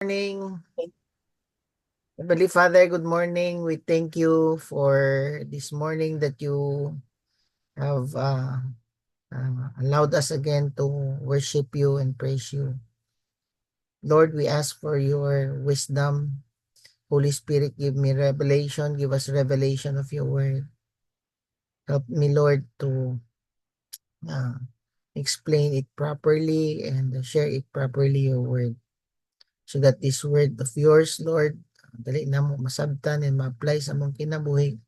morning. Heavenly Father, good morning. We thank you for this morning that you have allowed us again to worship you and praise you. Lord, we ask for your wisdom. Holy Spirit, give me revelation. Give us revelation of your word. Help me, Lord, to uh, explain it properly and share it properly, your word. So that this word of yours, Lord, dali na mo masabtan and ma-apply sa mong kinabuhi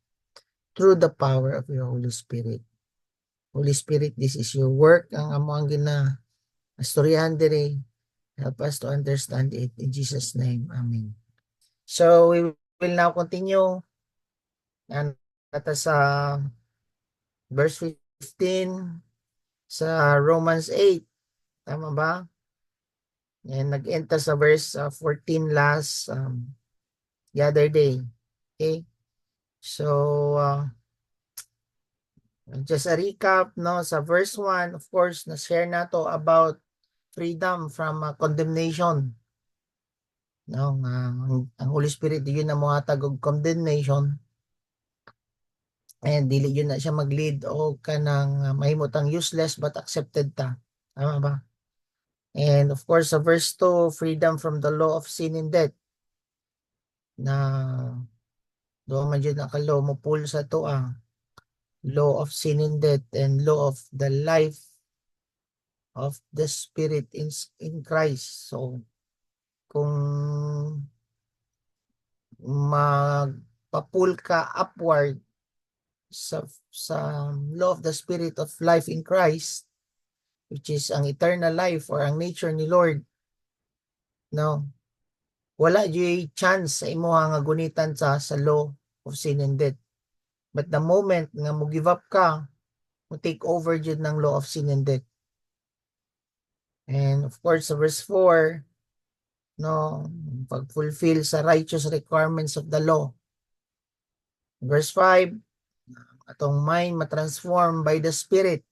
through the power of your Holy Spirit. Holy Spirit, this is your work. Ang amo ang astoryahan dire. Help us to understand it. In Jesus' name, Amen. So, we will now continue. And nata sa verse 15 sa Romans 8. Tama ba? And nag-enter sa verse 14 last the other day. Okay? So, just a recap, no? Sa verse 1, of course, na-share na to about freedom from condemnation. No? Ang Holy Spirit, yun na mohatag og condemnation. And dili yun na siya mag-lead o kanang mahimutang useless but accepted ta. Tama ba? And of course, sa verse 2, freedom from the law of sin and death. Na doon man dyan nakalaw mo pull sa to law of sin and death and law of the life of the Spirit in Christ. So, kung magpa-pull ka upward sa law of the Spirit of life in Christ, which is ang eternal life or ang nature ni Lord, no? Wala jud chance sa imo nga gunitan sa law of sin and death. But the moment nga mo give up ka, mo take over jud ng law of sin and death. And of course, sa verse 4, no, pag-fulfill sa righteous requirements of the law. Verse 5, atong mind matransform by the Spirit.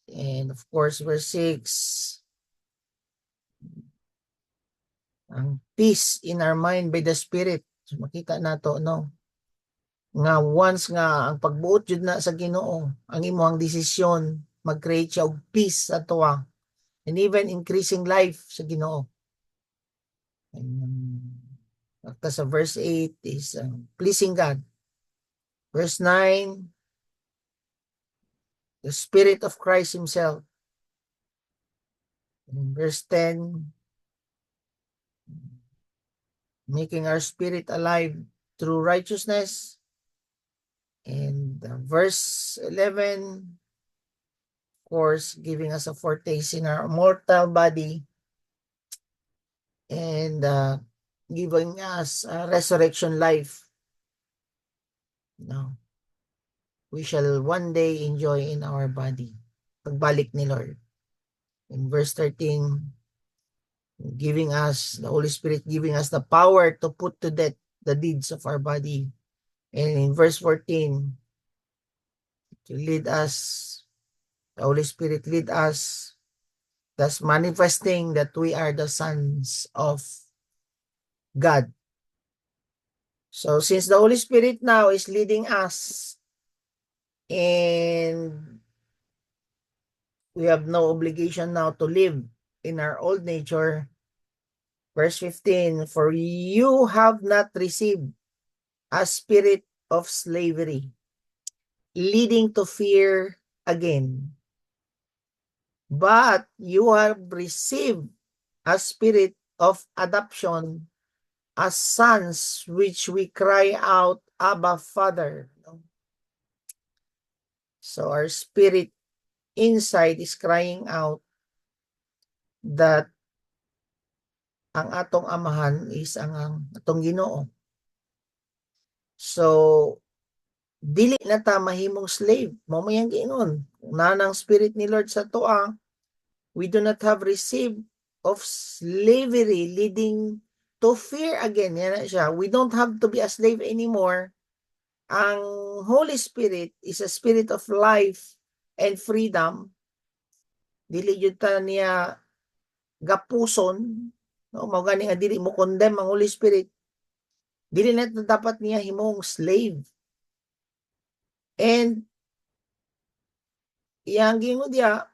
And of course, verse 6, ang peace in our mind by the Spirit. So, makita nato, no? Nga once nga ang pagbuot jud na sa Ginoo, ang imong desisyon mag-create siya og peace sa tuwa and even increasing life sa Ginoo. After sa verse 8 is pleasing God. Verse 9, the Spirit of Christ Himself. And verse 10, making our spirit alive through righteousness. And verse 11, of course, giving us a foretaste in our mortal body and giving us a resurrection life. No, we shall one day enjoy in our body. Pagbalik ni Lord. In verse 13, giving us, the Holy Spirit giving us the power to put to death the deeds of our body. And in verse 14, to lead us, the Holy Spirit lead us, thus manifesting that we are the sons of God. So since the Holy Spirit now is leading us and we have no obligation now to live in our old nature, verse 15, for you have not received a spirit of slavery, leading to fear again. But you have received a spirit of adoption as sons, which we cry out, Abba, Father. So our spirit inside is crying out that ang atong amahan is ang atong Ginoo. So, dili na ta mahimong slave. Mamayang giingon. Kung nanang spirit ni Lord sa toa, we do not have received of slavery leading to fear again. Yan na siya. We don't have to be a slave anymore. Ang Holy Spirit is a spirit of life and freedom. Dili yun ta niya gapuson, no, mao gani nga dili mo condemn ang Holy Spirit, dili na dapat niya himong slave. And iyang gingon diya,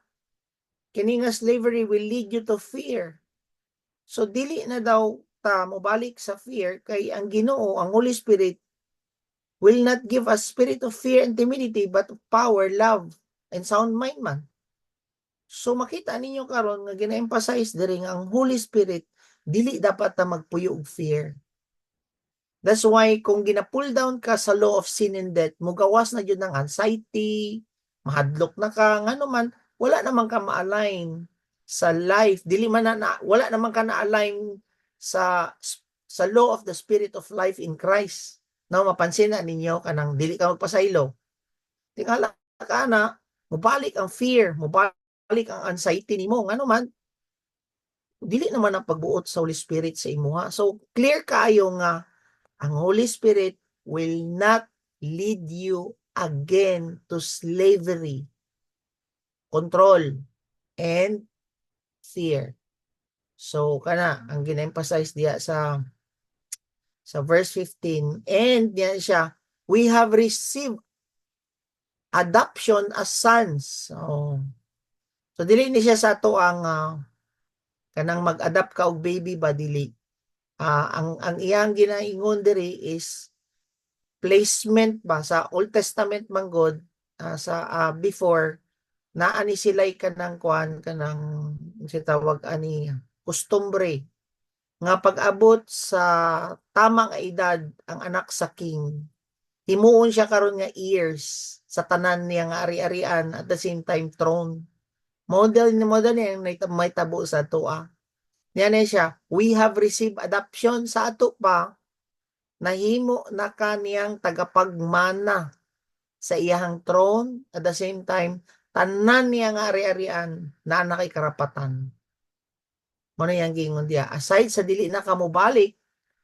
kini nga slavery will lead you to fear. So dili na daw ta mobalik sa fear, kay ang Ginoo, ang Holy Spirit, will not give us spirit of fear and timidity, but of power, love, and sound mind man. So makita ninyo karon nga gina-emphasize diri nga ang Holy Spirit dili dapat ta magpuyo og fear. That's why kung gina-pull down ka sa law of sin and death, mugawas na jud ng anxiety, mahadlok na ka, ngano man, wala naman ka ma-align sa life, dili man na wala naman ka na-align sa law of the spirit of life in Christ. Now mapansin na ninyo kanang dili ka magpasaylo. Tingala ka na, mubalik ang fear, mubalik ang anxiety nimo, ngano man, dili naman ang pagbuot sa Holy Spirit sa imuha. So clear kaayo nga ang Holy Spirit will not lead you again to slavery, control, and fear. So kana ang gina-emphasize diya sa verse 15, and diyan siya, we have received adoption as sons. So dili ni siya sa to ang kanang mag-adopt ka og baby ba, dili. Ang iyang ginaingon diri is placement ba sa Old Testament man God, sa before naa ni sila'y kanang kuan, kanang si tawag ani kustombre nga pag-abot sa tamang edad ang anak sa king, himuon siya karon nga heirs sa tanan niya nga ari-arian, at the same time throne. Model ni may tabo sa tuwa. Yan siya, we have received adoption sa ato pa, nahimo na kaniyang tagapagmana sa iyahang throne, at the same time tanan niya nga ari-arian na nakay karapatan. Mo na yang gingon diya, aside sa dili na kamo balik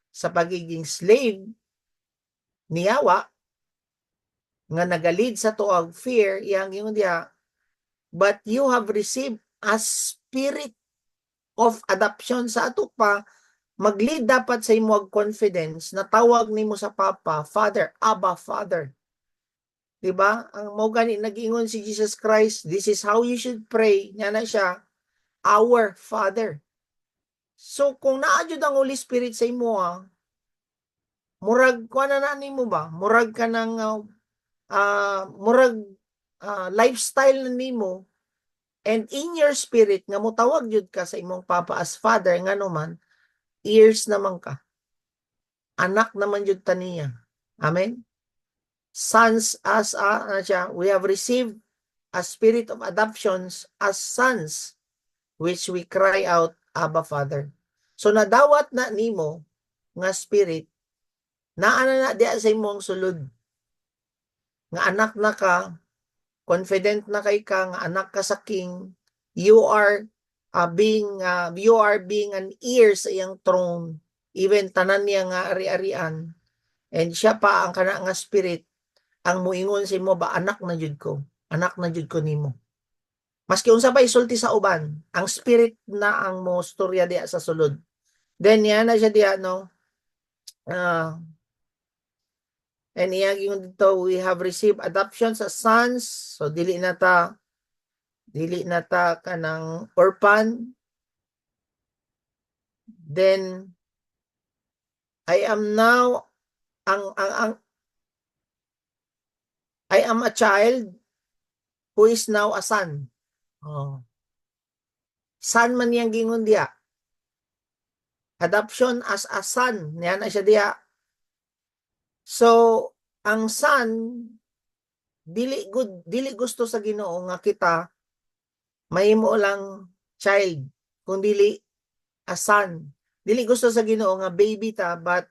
sa pagiging slave ni Yawa nga nagalid sa tuag fear, yang gingon diya, but you have received a spirit of adoption sa ato pa, mag-lead dapat sa imo confidence na tawag nimo sa Papa, Father, Abba, Father. Diba? Ang mo gani nag-ingon si Jesus Christ, this is how you should pray. Nya na siya, our Father. So kung naadjud ang Holy Spirit sa imo, murag kuan na nimo ba? Murag ka ng lifestyle na nimo, and in your spirit nga motawag jud ka sa imong Papa as Father, ngano man, ears naman ka. Anak naman jud ta niya. Amen. Sons as we have received a spirit of adoptions as sons, which we cry out, Abba, Father. So nadawat na nimo nga spirit, naana na diya sa imong sulod, nga anak na ka, confident na kay ka, nga anak ka sa king, you are being an heir sa iyang throne, even tanan niya nga ari-arian, and siya pa ang kana nga spirit ang muingon sa imo ba, anak na jud ko nimo. Maski unsa pa isulti sa uban, ang spirit na ang mo storya diya sa sulod. Then yan na siya diya, no, and iyang dito, we have received adoption sa sons. So dili na ta kanang orphan. Then I am now I am a child who is now a son. Son man yang gingon diya. Adoption as a son. Yan na siya diya. So ang son, dili gusto sa Ginoo nga kita mahimo lang child, kung dili a son. Dili gusto sa Ginoo nga baby ta, but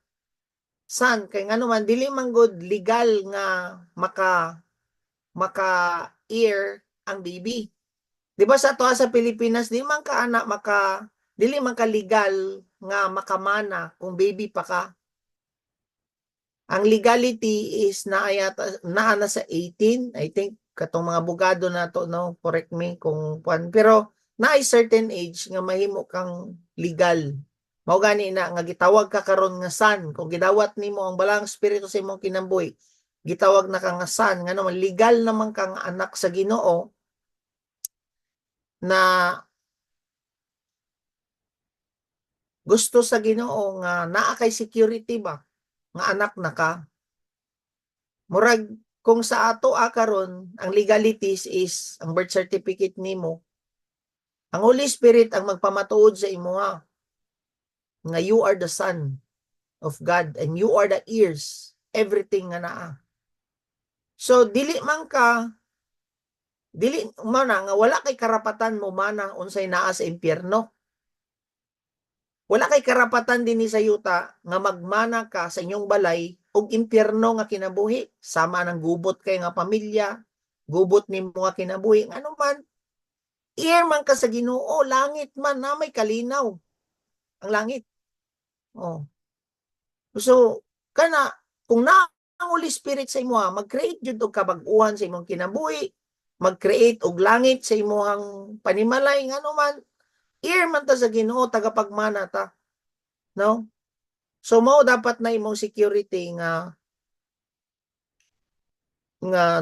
son, kay ngano man dili man good legal nga maka ear ang baby. Di ba sa tuwa sa Pilipinas, dili man ka legal nga makamana kung baby pa ka. Ang legality is na sa 18, I think, katong mga abogado na to, no, correct me kung pero na certain age nga mahimo kang legal. Mao gani na nga gitawag ka karon nga son. Kung gidawat nimo ang balang espiritu sa imong kinabuhi, gitawag na ka nga son. Nga naman legal naman kang anak sa Ginoo na gusto sa Ginoo nga naa kay security ba nga anak na ka. Murag kung sa ato karon ang legalities is ang birth certificate nimo, ang Holy Spirit ang magpamatuod sa imuha nga you are the son of God and you are the ears everything nga naa. So dili man ka dili man nga wala kay karapatan mo mana unsay naa sa impyerno. Wala kay karapatan dinhi sa yuta nga magmana ka sa inyong balay og impyerno nga kinabuhi, sama ng gubot kay nga pamilya, gubot nimo nga kinabuhi, ano man, ear man ka sa Ginoo, langit man na may kalinaw ang langit. Oh. So kana kung na ang Holy Spirit sa imo mag-create jud og kabag-uhan sa imong kinabuhi, mag-create og langit sa imong panimalay ngano man, ear man ta sa Ginoo tagapagmana ta. No? So mao dapat na imong security nga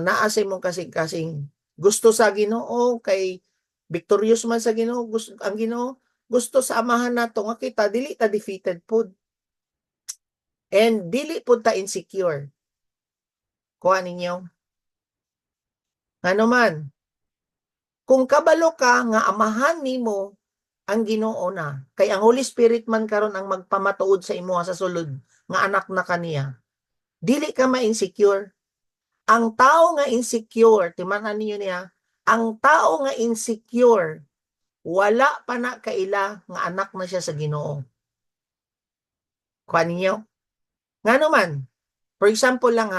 naa sa imong kasing-kasing gusto sa Ginoo kay victorious man sa Ginoo, gusto ang Ginoo gusto sa amahan nato nga kita dili ta defeated pud and dili pud ta insecure. Kuha ninyo. Ano man, kung kabalo ka nga amahan nimo ang Ginoo na, kay ang Holy Spirit man karon ang magpamatuod sa imo sa sulod nga anak na kaniya. Dili ka ma-insecure. Ang tao nga insecure, timanan niyo niya, ang tao nga insecure, wala pa na kaila nga anak na siya sa Ginoo. Kuha ninyo? Nga naman, for example lang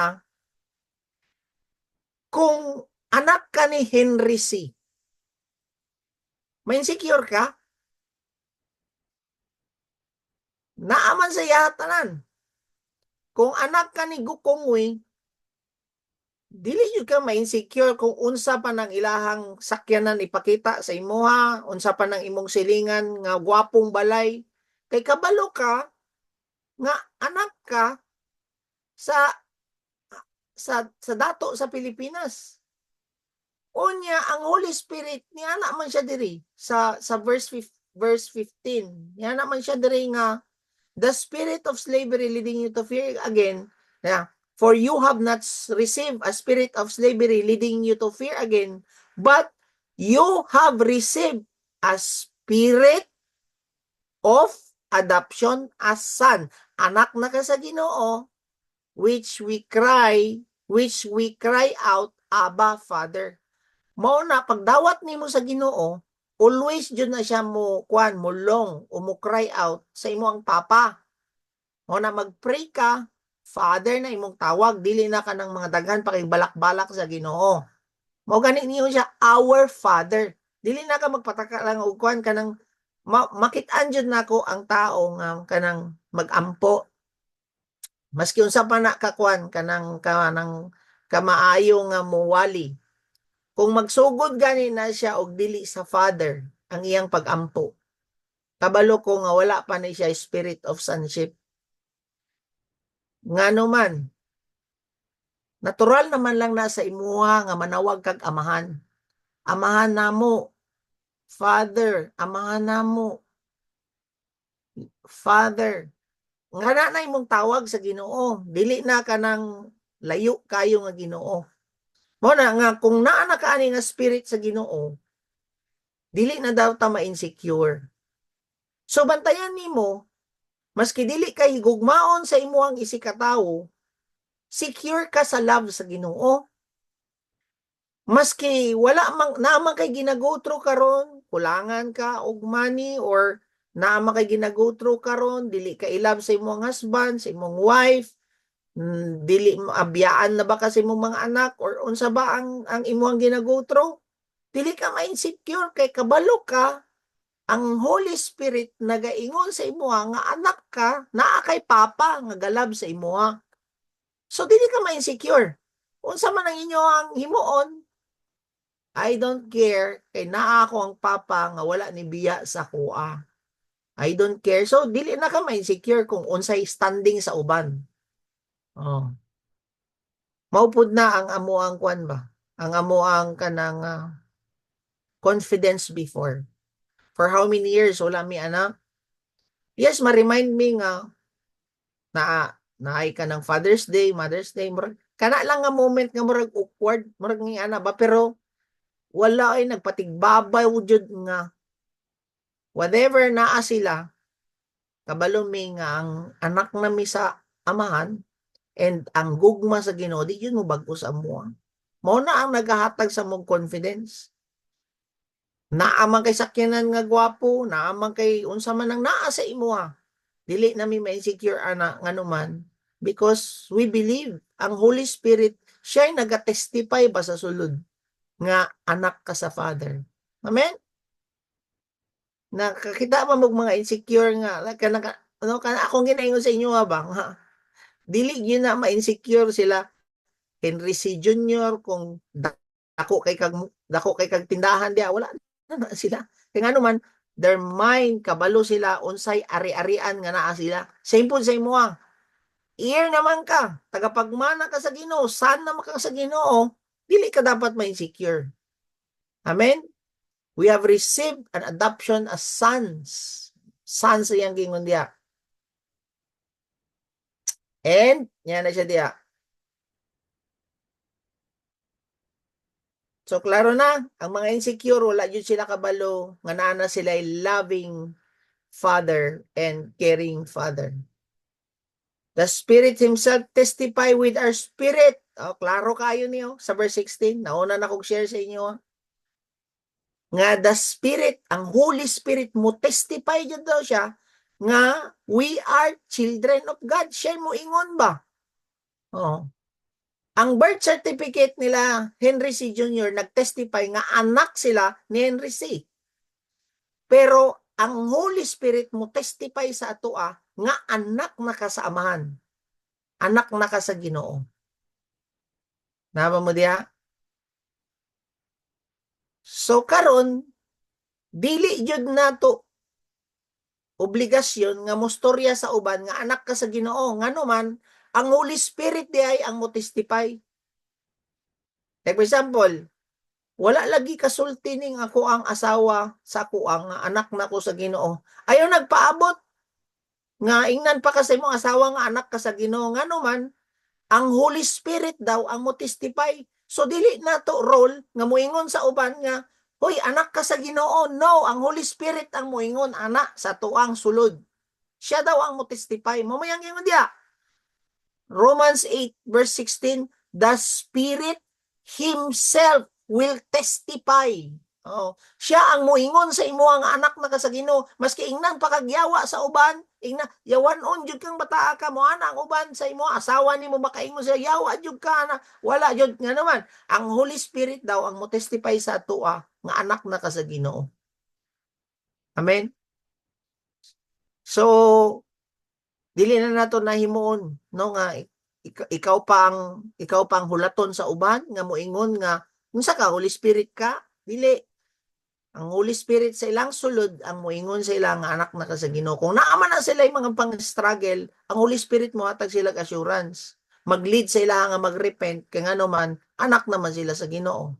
kung anak ka ni Henry C., may insecure ka? Naaman sa yatanan. Kung anak ka ni Gukong Wing, dili jud ka ma-insecure kung unsa pa nang ilahang sakyanan ipakita sa imuha, unsa pa nang imong silingan nga gwapong balay. Kay kabalo ka nga anak ka sa dato sa Pilipinas. Unya ang Holy Spirit niya man siya diri sa verse 15. Niya man siya diri nga the spirit of slavery leading you to fear again. Yeah. For you have not received a spirit of slavery leading you to fear again, but you have received a spirit of adoption as son. Anak na ka sa Ginoo, which we cry out, Abba, Father. Mao na pagdawat nimo sa Ginoo, always jud na siya mo mulong o mo cry out sa imong papa. Mao na magpray ka, Father na imong tawag, dili na ka ng mga daghan pa kay balak-balak sa Ginoo. Mao gani niyo siya our Father. Dili na ka magpataka lang og kanang makit-an jud nako ang tao nga kanang magampo. Maski unsa pa na kanang kamaayo nga muwali. Kung magsugod gani na siya og dili sa Father ang iyang pagampo, kabalo ko nga wala pa ni siya spirit of sonship. Ngano man, natural naman lang na sa imuha nga manawag kag amahan. Amahan namo, Father, amahan namo, Father. Nga na imong tawag sa Ginoo, dili na ka nang layo kayo nga Ginoo. Mo na nga kung naa na kaani nga spirit sa Ginoo, dili na daw ta ma-insecure. So bantayan nimo, maski dili kay higugmaon sa imuhang isikatawo, secure ka sa love sa Ginoo. Maski wala mang naman kay ginago through karon, kulangan ka og money or naman kay ginago through karon, dili ka i-love sa imong husband, sa imong wife, dili abiyaan na ba kasi imong mga anak or unsa ba ang imong ginago through? Dili ka ma-insecure kay kabalo ka ang Holy Spirit nagaingon sa imuha nga anak ka naa kay papa nga galab sa imuha. So dili ka ma-insecure. Unsa man ang inyo ang himuon, I don't care kay naa ako ang papa nga wala ni biya sa kuha. I don't care. So dili na ka ma-insecure kung unsay standing sa uban. Oh. Maupod na ang amuang kwan ba? Ang amuang kanang confidence before. For how many years wala mi anak? Yes, ma-remind me nga naay ka ng Father's Day, Mother's Day, murag, kana lang nga moment nga murag awkward, murag ng ana ba, pero wala ay nagpatigbabaw jud nga whatever naa sila, kabalo mi nga ang anak na mi sa amahan and ang gugma sa Ginoo di yun mo bag-o sa amuha. Mao na ang nagahatag sa mong confidence. Naamang kay sakyanan nga gwapo, naamang kay unsa man ang naa sa imuha. Dili na mi ma-insecure ana nganuman because we believe ang Holy Spirit siya ay nagatestify ba sa sulod nga anak ka sa Father. Amen? Nakakita ba mo mga insecure nga ano kana akong ginaingon sa inyo ba nga dili gyud na ma-insecure sila Henry C. Jr. kung dako kay kag tindahan dia wala na sila. Kay ngano man their mind kabalo sila unsay ari-arian nga naa sila. Same po sa imo ear naman ka, tagapagmana ka sa Ginoo, son naman ka sa Ginoo, dili ka dapat ma-insecure. Amen? We have received an adoption as sons. Sons iyang gingon diya. And, yan na siya diya. So, klaro na, ang mga insecure, wala yun sila kabalo, nga naana sila ay loving father and caring father. The Spirit Himself testify with our spirit. Oh, klaro kayo niyo sa verse 16. Nauna na kong share sa inyo. Nga the Spirit, ang Holy Spirit mo, testify dyan daw siya, nga we are children of God. Siya mo ingon ba? Oh. Ang birth certificate nila, Henry C. Jr., nag-testify nga anak sila ni Henry C. Pero ang Holy Spirit mo testify sa atua nga anak na ka sa amahan. Anak na ka sa Ginoo. Naba mo diya? So karon dili jud nato obligasyon nga mostorya sa uban nga anak ka sa Ginoo nganuman ang Holy Spirit di ay ang mo testify. Like for example, wala lagi kasulti ning ako ang asawa sa ako ang anak na ko sa Ginoo. Ayaw nagpaabot nga ingnan pa ka sa imong asawa nga anak ka sa Ginoo nganuman ang Holy Spirit daw ang mo testify. So dili na to role nga moingon sa uban nga hoy anak ka sa Ginoo. No, ang Holy Spirit ang moingon anak sa tuang sulod. Siya daw ang mo testify. Mamayang ingon diya. Romans 8 verse 16, the Spirit Himself will testify. Oh, siya ang moingon sa imo ang anak na ka sa Ginoo. Maski ingnan pakagyawa sa uban, ingna yawanon jud kang bataa ka mo ana ang uban sa imo asawa nimo makaingon sa yawa jud ka na wala jud nga naman. Ang Holy Spirit daw ang mo testify sa atoa nga anak na ka sa Ginoo. Amen. So dili na nato nahimuon no nga ikaw pang hulaton sa uban nga moingon nga unsa ka Holy Spirit ka dili ang Holy Spirit sa ilang sulod ang moingon sa ilang anak na ka sa Ginoo kung naaman na sila yung mga pang-struggle ang Holy Spirit mo hatag sila assurance mag-lead sa ila nga mag-repent kay ngano man anak naman sila sa Ginoo.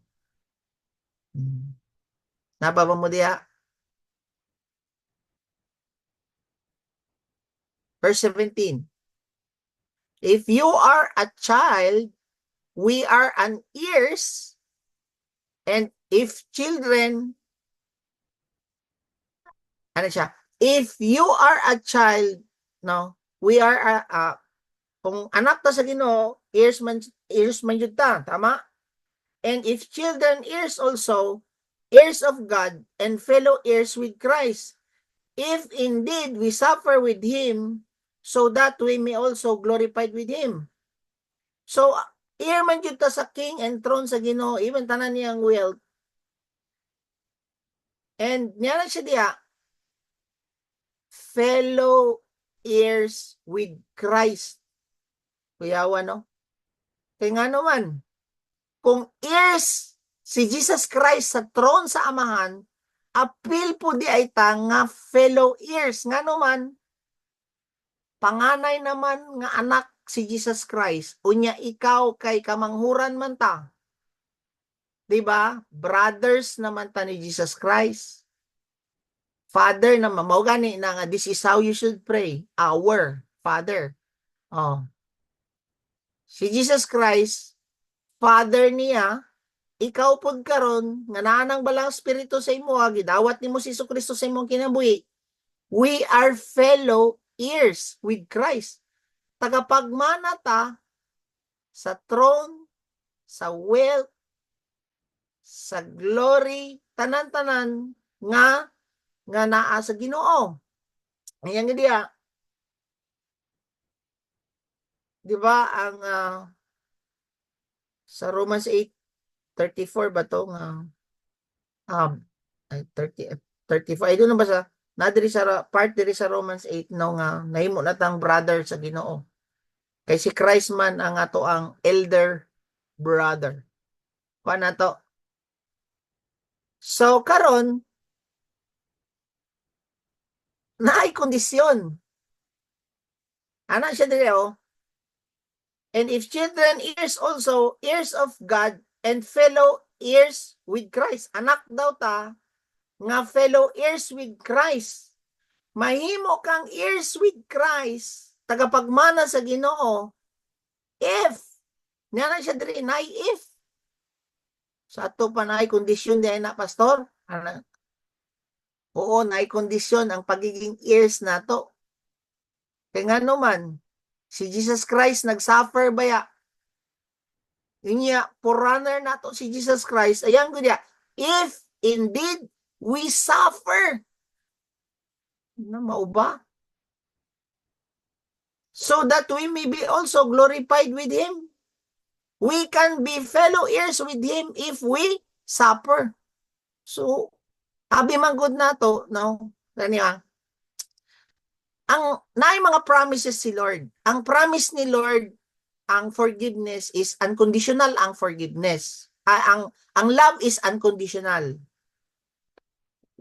Napapa mo diha verse 17. If you are a child, we are an heirs, and if children, ano siya, if you are a child, no, we are kung anak ta sa Ginoo, heirs man jud ta, tama? And if children, heirs also, heirs of God, and fellow heirs with Christ, if indeed we suffer with Him, so that we may also glorified with Him. So, heir man jud ta sa King and throne sa Ginoo, even tanan niyang wealth. And niya siya diya, fellow heirs with Christ. Kuyawa, no? Kaya nga naman, kung heirs Si Jesus Christ sa throne sa Amahan, apil po di ay ta nga fellow heirs. Nga naman, panganay naman nga anak si Jesus Christ. Unya ikaw kay kamanghuran man ta. Diba? Brothers naman ta ni Jesus Christ. Father naman, mao gani na nga, this is how you should pray. Our Father. Oh. Si Jesus Christ, Father niya, ikaw pod karon nga naa nang balang espiritu sa imo, gidawat nimo si Jesucristo sa imong kinabuhi. We are fellow heirs with Christ. Tagapagmana ta sa throne, sa wealth, sa glory, tanan-tanan nga naa sa Ginoo. Ayan nga diya. Di ba ang sa Romans 8:34 ba to nga 34 ay doon na ba sa nadiri sa part diri sa Romans 8 no nga nahimo na tang brother sa Ginoo. Kay si Christ man ang ato ang elder brother. Kuan nato. So karon naay kondisyon. Ana siya diri oh. And if children, heirs also, heirs of God, and fellow heirs with Christ. Anak daw ta, nga fellow heirs with Christ. Mahimo kang heirs with Christ, tagapagmana sa Ginoo, if, niya na siya diri, naay if. Sa ato pa naay kondisyon di na, pastor? Ano? Oo, naay kondisyon ang pagiging heirs nato. Kaya nga naman, si Jesus Christ nagsuffer ba ya? Yun niya, forerunner nato si Jesus Christ. Ayan ko niya, if indeed we suffer, na mauba? So that we may be also glorified with Him. We can be fellow heirs with Him if we suffer. So, abi man good na to, no? Kanya, ang naay mga promises si Lord. Ang promise ni Lord, ang forgiveness is unconditional ang forgiveness. Ang love is unconditional.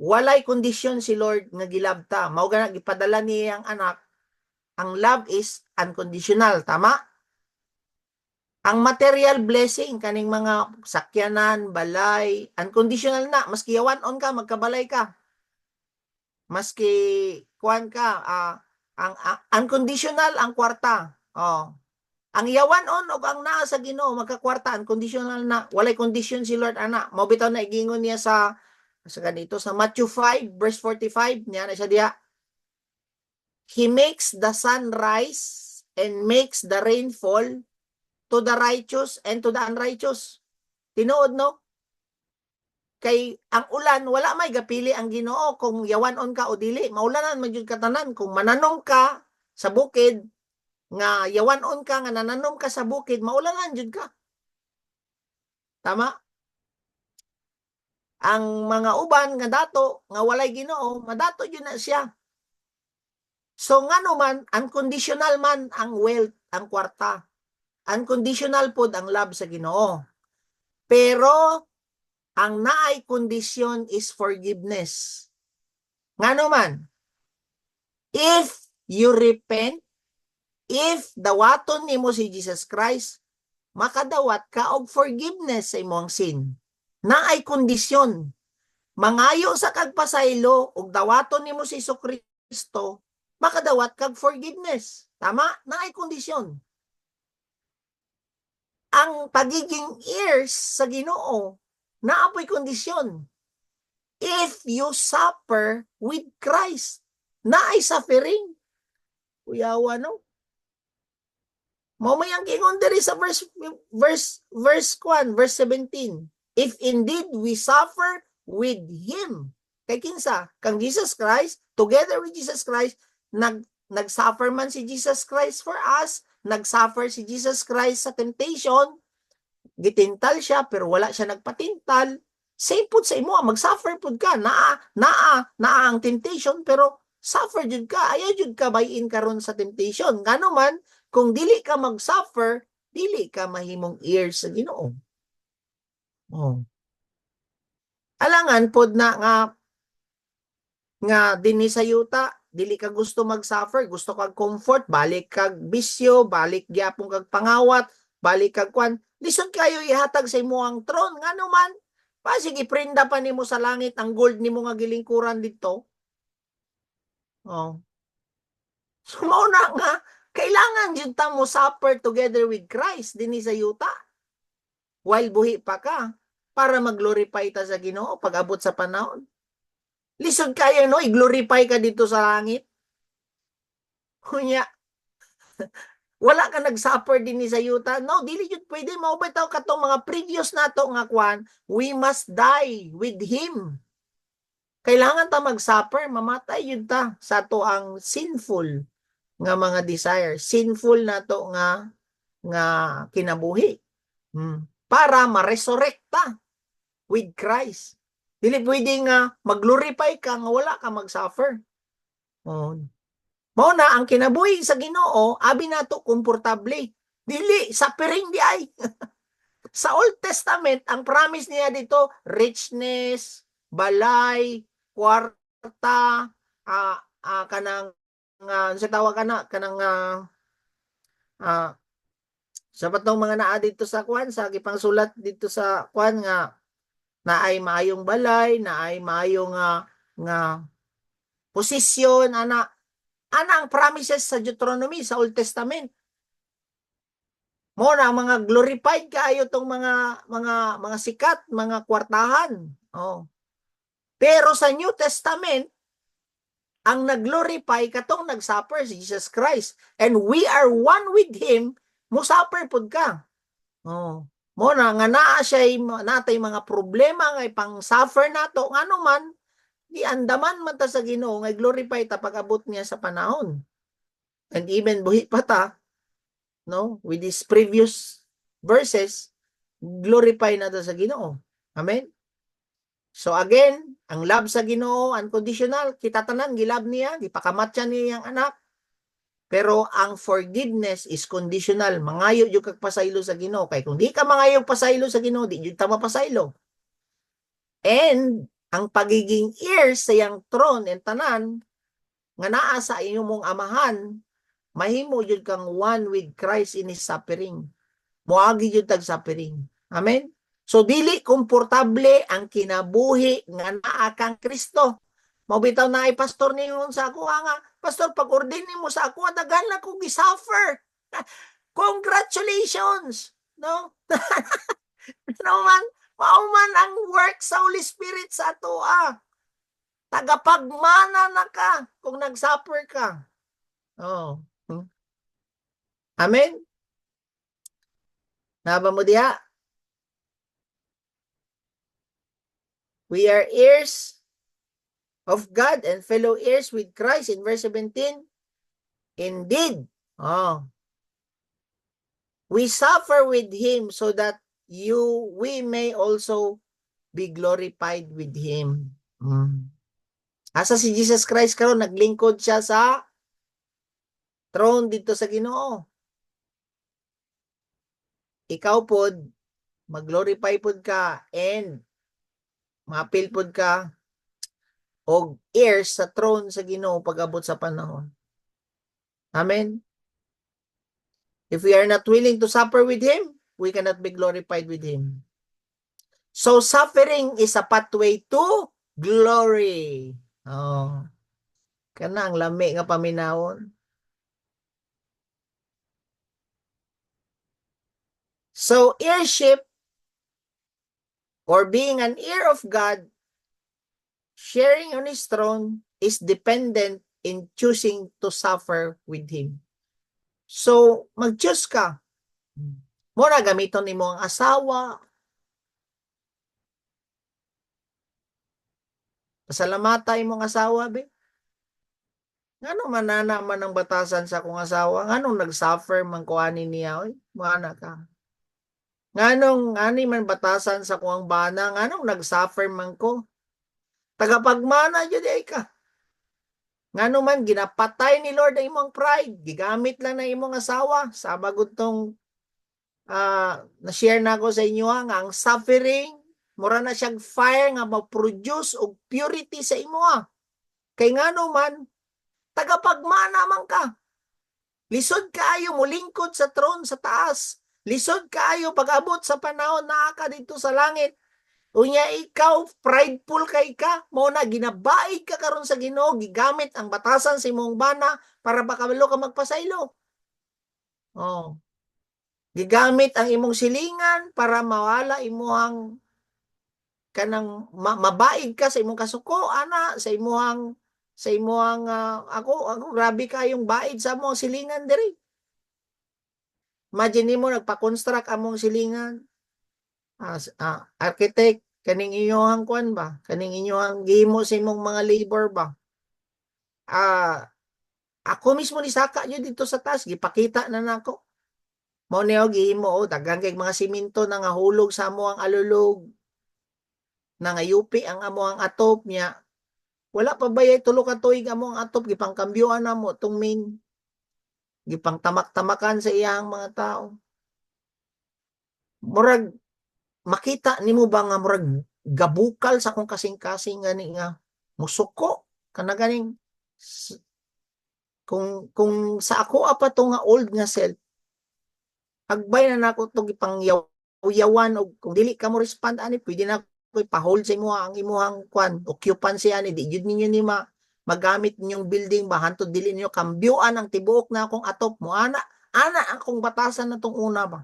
Walay kondisyon si Lord nga gilabta. Mao gana gipadala niya ang anak. Ang love is unconditional, tama? Ang material blessing kaning mga sakyanan, balay, unconditional na. Maski yawan-on ka, magkabalay ka. Maski kuan ka, ang unconditional ang kwarta. Oh. Ang yawan-on o ang naa sa Ginoo magkakwarta, unconditional na. Walay kondisyon si Lord ana. Mao bitaw na igingon niya sa ganito sa Matthew 5 verse 45 niya na siya diha. He makes the sun rise and makes the rain fall to the righteous and to the unrighteous. Tinuod no? Kay ang ulan wala may gapili ang Ginoo kung yawan-on ka o dili. Maulanan man jud katanan kung mananong ka sa bukid nga yawan-on ka nga nananom ka sa bukid, maulanan jud ka. Tama? Ang mga uban nga dato nga walay Ginoo, madato jud na siya. So ngano man unconditional man ang wealth, ang kwarta. Unconditional pod ang love sa Ginoo. Pero ang naay kondisyon is forgiveness. Ngano man, if you repent, if dawaton nimo si Jesus Christ, makadawat ka og forgiveness sa imong sin. Naay kondisyon. Mangayo sa kagpasaylo og dawaton nimo si Jesucristo, makadawat kag forgiveness. Tama? Naay kondisyon. Ang pagiging heirs sa Ginoo, naapoy kondisyon. If you suffer with Christ, naay suffering. Uyawa no? Mamayang gingon diri sa verse 1, verse 17. If indeed we suffer with Him. Kay kinsa? Kang Jesus Christ, together with Jesus Christ, nagsuffer man si Jesus Christ for us, nagsuffer si Jesus Christ sa temptation, gitintal siya pero wala siya nagpatintal. Same pud sa imo, magsuffer pud ka, naa ang temptation pero suffer jud ka, ayaw jud ka bayin karon sa temptation. Ngano man kung dili ka mag-suffer, dili ka mahimong heirs sa Ginoo. Oh. Alangan pod na nga dinhi sa yuta, dili ka gusto mag-suffer, gusto kag comfort, balik kag bisyo, balik gyapon kag pangawat, balik kag kwan. Lisod kayo ihatag sa imo ang throne ngano man. Pa sige prenda pa nimo sa langit ang gold nimo nga gilingkuran didto. Oh. So mao na nga kailangan jud ta mo suffer together with Christ dinhi sa yuta. While buhi pa ka para mag-glorify ta sa Ginoo pag abot sa panahon. Lisod kayo no, i-glorify ka dito sa langit. Kunya, wala ka nag-suffer din ni sa yuta. No, dili jud pwede mao bitaw katong mga previous nato nga kwan, we must die with him. Kailangan ta mag-suffer, mamatay yun ta sa to ang sinful nga mga desire, sinful nato nga kinabuhi. Para ma-resurrecta with Christ. Dili pwede nga mag-glorify ka nga wala ka mag-suffer. Oh. Mao na ang kinabuhi sa Ginoo, abi nato komportable. Dili suffering di ay. Sa Old Testament, ang promise niya dito, richness, balay, kwarta, kanang sa tawag kanang sa patong mga naa dito sa kwan, sa gipang sulat dito sa kwan nga naay maayong balay, naay maayong nga posisyon ana ang promises sa Deuteronomy sa Old Testament. Mo na mga glorified kaayo tong mga sikat, mga kwartahan. Oh. Pero sa New Testament, ang nag-glorify katong nag-suffer si Jesus Christ. And we are one with him, mo-suffer pud ka. Oh. Mo na nga naa siya natay mga problema nga ipang-suffer nato ngano man di andaman man ta sa Ginoo nga glorify ta pag-abot niya sa panahon. And even buhi pa ta, no, with these previous verses, glorify na ta sa Ginoo. Amen. So again, ang love sa Ginoo unconditional, kita tanan gilab niya, gipakamatyan niya ang anak. Pero ang forgiveness is conditional. Mangayo jud kag pasaylo sa Ginoo kay kung di ka mangayo pasaylo sa Ginoo, di jud ta mapasaylo. And ang pagiging heirs sa iyang throne and tanan nga naa sa imong amahan, mahimo jud kang one with Christ in his suffering. Moagi jud tag suffering. Amen. So dili komportable ang kinabuhi nga naa kang Kristo. Mao bitaw na ay pastor ningon sa ako nga, pastor pag-ordain nimo sa ako daghan na kong gi-suffer. Congratulations. No? Mao man ang work sa Holy Spirit sa ato tagapagmana na ka kung nag-suffer ka. Oh. Amen. Naba mo diha? We are heirs of God and fellow heirs with Christ in verse 17. Indeed, we suffer with him so that we may also be glorified with him. Asa si Jesus Christ karon naglingkod siya sa throne dito sa Ginoo. Ikaw pod mag-glorify pod ka and mapil pod ka og heirs sa throne sa Ginoo pag-abot sa panahon. Amen. If we are not willing to suffer with him, we cannot be glorified with him. So suffering is a pathway to glory. Oh. Kana ang lami nga paminawon. So heirship or being an heir of God, sharing on his throne is dependent in choosing to suffer with him. So mag-choose ka. Mura gamiton nimo ang asawa. Pasalamata imong asawa be. Ngano manana man ang batasan sa akong asawa? Nganong nag-suffer man kuani niya oy? Mana ka. Nganong ani man batasan sa kuang bana? Nganong nag-suffer man ko? Tagapagmana jud ay ka. Ngano man ginapatay ni Lord ang imong pride, gigamit lang na imong asawa sa bagod tong na-share na ko sa inyo nga ang suffering mura na siyang fire nga ma-produce og purity sa imo. Kay ngano man tagapagmana man ka. Lisod kaayo mulingkod sa throne sa taas. Lisod kaayo pag-abot sa panahon naa ka dito sa langit. Unya ikaw prideful kay ka, mo na ginabaid ka karon sa Ginoo, gigamit ang batasan sa imong bana para makabalo ka magpasaylo. Oh. Gigamit ang imong silingan para mawala imuhang kanang mabaid ka sa imong kasuko ana sa imuhang ako grabe kayong baid sa among silingan diri. Imagine mo nagpa-construct among silingan architect kaning inyohang kwan ba kaning inyohang gihimo sa imong mga labor ba ako mismo ni saka nyo dito sa taas gipakita na nako mo niyo gihimo daghang kay mga simento na nga hulog sa amo ang alulog na nga yupi ang amo ang atop niya wala pa bayay tulo ka tuig amo ang atop gipangkambyoan na mo tong main gipang tamak-tamakan sa iyang mga tao murag makita nimo ba nga murag gabukal sa akong kasing-kasing gani nga musuko kana ganing kung sa ako apa to nga old nga self hagbay na nako to gipangyaw-yawan og kung dili ka mo respond ani pwede na ko ipa-hold sa imo ang imuhang kwan occupancy ani di jud ninyo ni magamit ninyong building ba hantud dili ninyo kambyoan ang tibuok na akong atop mo ana akong batasan na tong una ba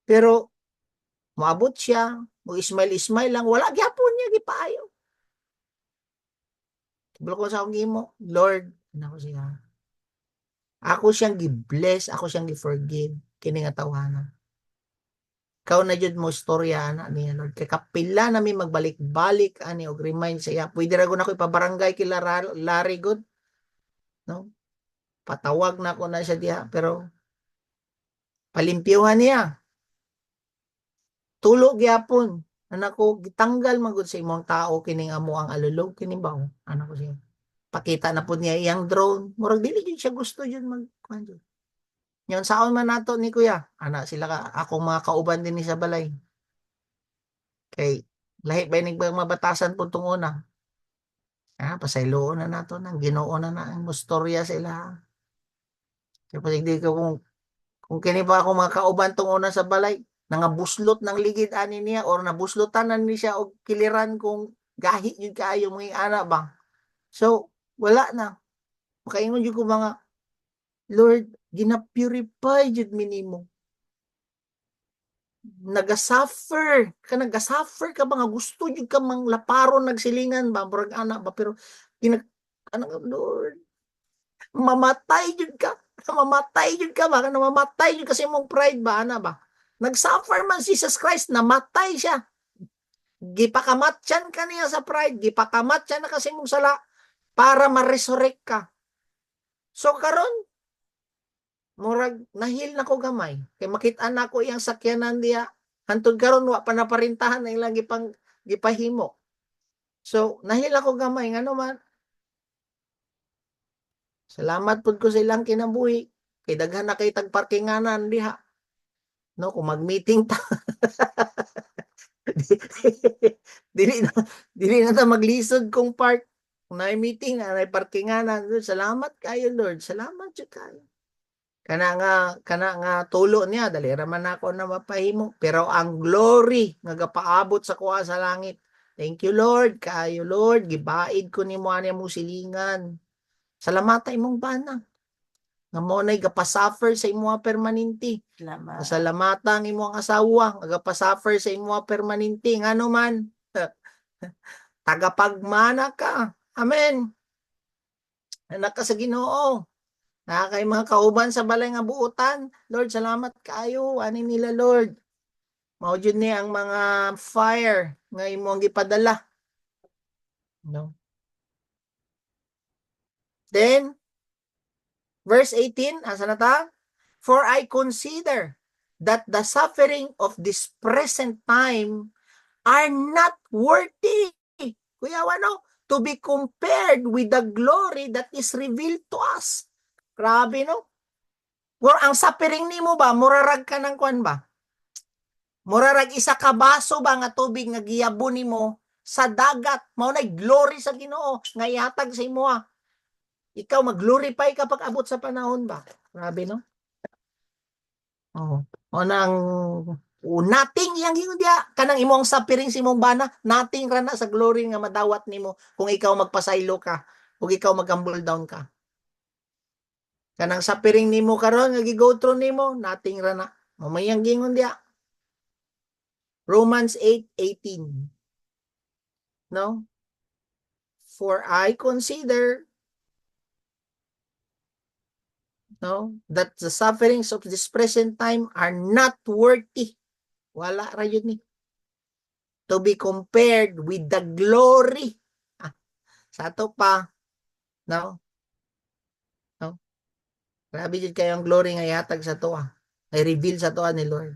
pero moabot siya mo ismail lang wala gyapon niya gipaayo tiblo ko sa akong gimo Lord nako siya ako siyang gi-bless ako siyang gi-forgive kini nga tawhanan ikaw na jud mo istorya ana niya Lord kay kapila na mi magbalik-balik ani og remind sa iya pwede ra gud ako ipabarangay kila Larry good no patawag na ako na siya diha pero palimpyuhan niya tulo gyapon anak ko gitanggal man gud sa imong tao kining amo ang alulog kini ba anak ko siya pakita na pud niya iyang drone murag dili jud siya gusto jud magkuan jud nyon saon man nato ni kuya ana sila ka akong mga kauban din ni sa balay kay lahi ba ning mabatasan pud tong una pasayloon na nato nang Ginoo na ang mustorya sa ila kay di ko kung kini ba ako mga kauban tong una sa balay nangabuslot ng ligid ani niya or nabuslotan na ni siya og kiliran kung gahi yun kaayo mga ana ba so wala na makaingon jud ko mga Lord gina-purify jud minimo nagasuffer ka ba nga gusto jud ka mang laparon nagsilingan ba murag ana ba pero Lord mamatay jud ka ba kana mamatay jud kasi mong pride ba ana ba nagsuffer man si Jesus Christ namatay siya gipakamatyan ka niya sa pride gipakamatyan na kasi mong sala para ma-resurrect ka so karon murag nahil na ko gamay kay makita na ko iyang sakyanan diya hantod karon wa pa naparintahan na ilang gipahimo so nahil ako gamay ngano man salamat pud ko sa ilang kinabuhi kay daghan na kay tagparkinganan diha no kung mag-meeting ta dili na ta maglisod kung park kung na meeting na parkinganan salamat kayo Lord salamat jud kayo kana nga tulo niya dali ra man ako na mapahimo pero ang glory nga gapaabot sa kuha sa langit thank you Lord kayo Lord gibaid ko nimo ani mo silingan salamat imong bana nga mo nay gapasuffer sa imong permanente salamatan imong asawa nga gapasuffer sa imong permanente ngano man tagapagmana ka amen anak ka sa Ginoo kay mga kauban sa balay nga buutan Lord salamat kaayo ani nila Lord mao jud ni ang mga fire nga imong gipadala no then verse 18 asa na ta for I consider that the suffering of this present time are not worthy kuya ano to be compared with the glory that is revealed to us grabe no or ang suffering nimo ba murarag ka ng kwan ba Murarag isa ka baso ba nga tubig nga giyabo nimo sa dagat, mao nay glory sa Ginoo nga ihatag sa imo. Ikaw mag-glorify kapag abot sa panahon ba? Grabe no? Oh. O nang nating yang hingon dia kanang imong suffering sa imong bana, nating ra na sa glory nga madawat nimo kung ikaw magpasaylo ka, kung ikaw mag-humble down ka. Kanang suffering nimo karon nga gi-go through nimo, nating ra na. Mamayang gingon dia. Romans 8:18. No? For I consider, no, that the sufferings of this present time are not worthy. Wala ra yun ni. To be compared with the glory. Ah, sa ato pa, no? No? Grabe yun kayo ang glory nga yatag sa to ay reveal sa to ni Lord.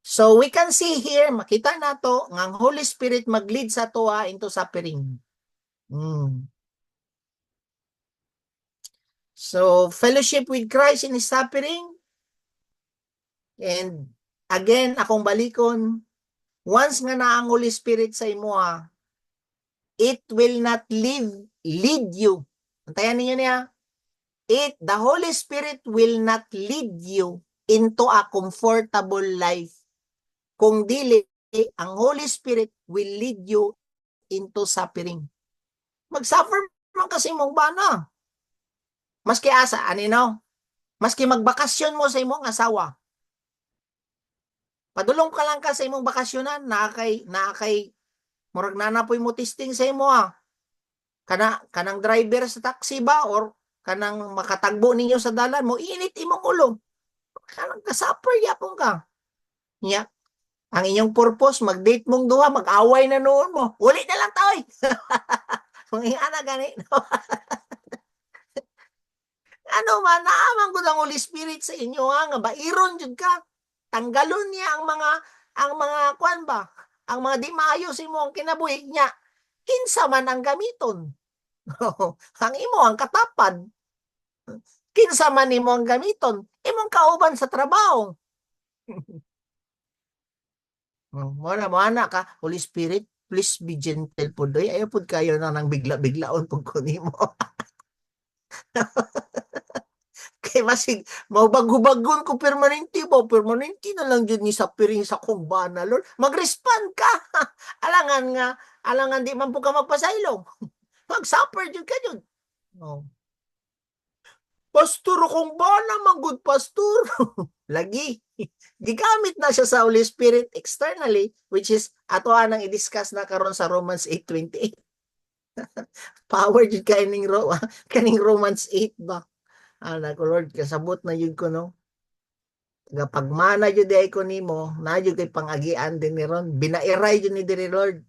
So we can see here, makita nato nga ang Holy Spirit mag-lead sa to into suffering. So fellowship with Christ in His suffering. And again, akong balikon, once nga na ang Holy Spirit sa imo it will not lead you. Antayan ninyo niya. The Holy Spirit will not lead you into a comfortable life. Kung dili, ang Holy Spirit will lead you into suffering. Mag-suffer man kasi mong bana. Maski asa, anino? Maski magbakasyon mo sa imong asawa. Padulong ka lang ka sa imong bakasyonan, nakakay murag nanapoy mo testing sa imo kanang driver sa taxi ba or kanang makatagbo ninyo sa dalan mo init imong ulo kanang kasupper yapon ka nya ang inyong purpose mag-date mong duha mag-away na noon mo uli na lang taoy kung ana gani no? Ano man naaman gud ang Holy Spirit sa inyo nga bairon jud ka tanggalon niya ang mga kwan ba ang mga di maayo sa imo ang kinabuhi niya kinsa man ang gamiton. Ang imo ang katapad. Kinsa man nimo ang gamiton, imong kauban sa trabaho. Mo ana ka, Holy Spirit, please be gentle po doy. Ayaw pud kayo na nang bigla-biglaon pag kunimo. Kay masig maubago-bagon ko permanente na lang jud ni sa piring sa kumbana, Lord. Mag-respond ka. Alangan di man po ka magpasaylo. Mag-suffer jud ka jud. Oh. Pastor akong bana man good pastor. Lagi. Gigamit na siya sa Holy Spirit externally, which is ato anang i-discuss na karon sa Romans 8:28. Power jud kaning Romans 8 ba. Ana ko Lord, kasabot na jud ko no. Pagmana jud ay ko nimo, na jud kay pangagian din ni ron. Binairay jud ni diri Lord.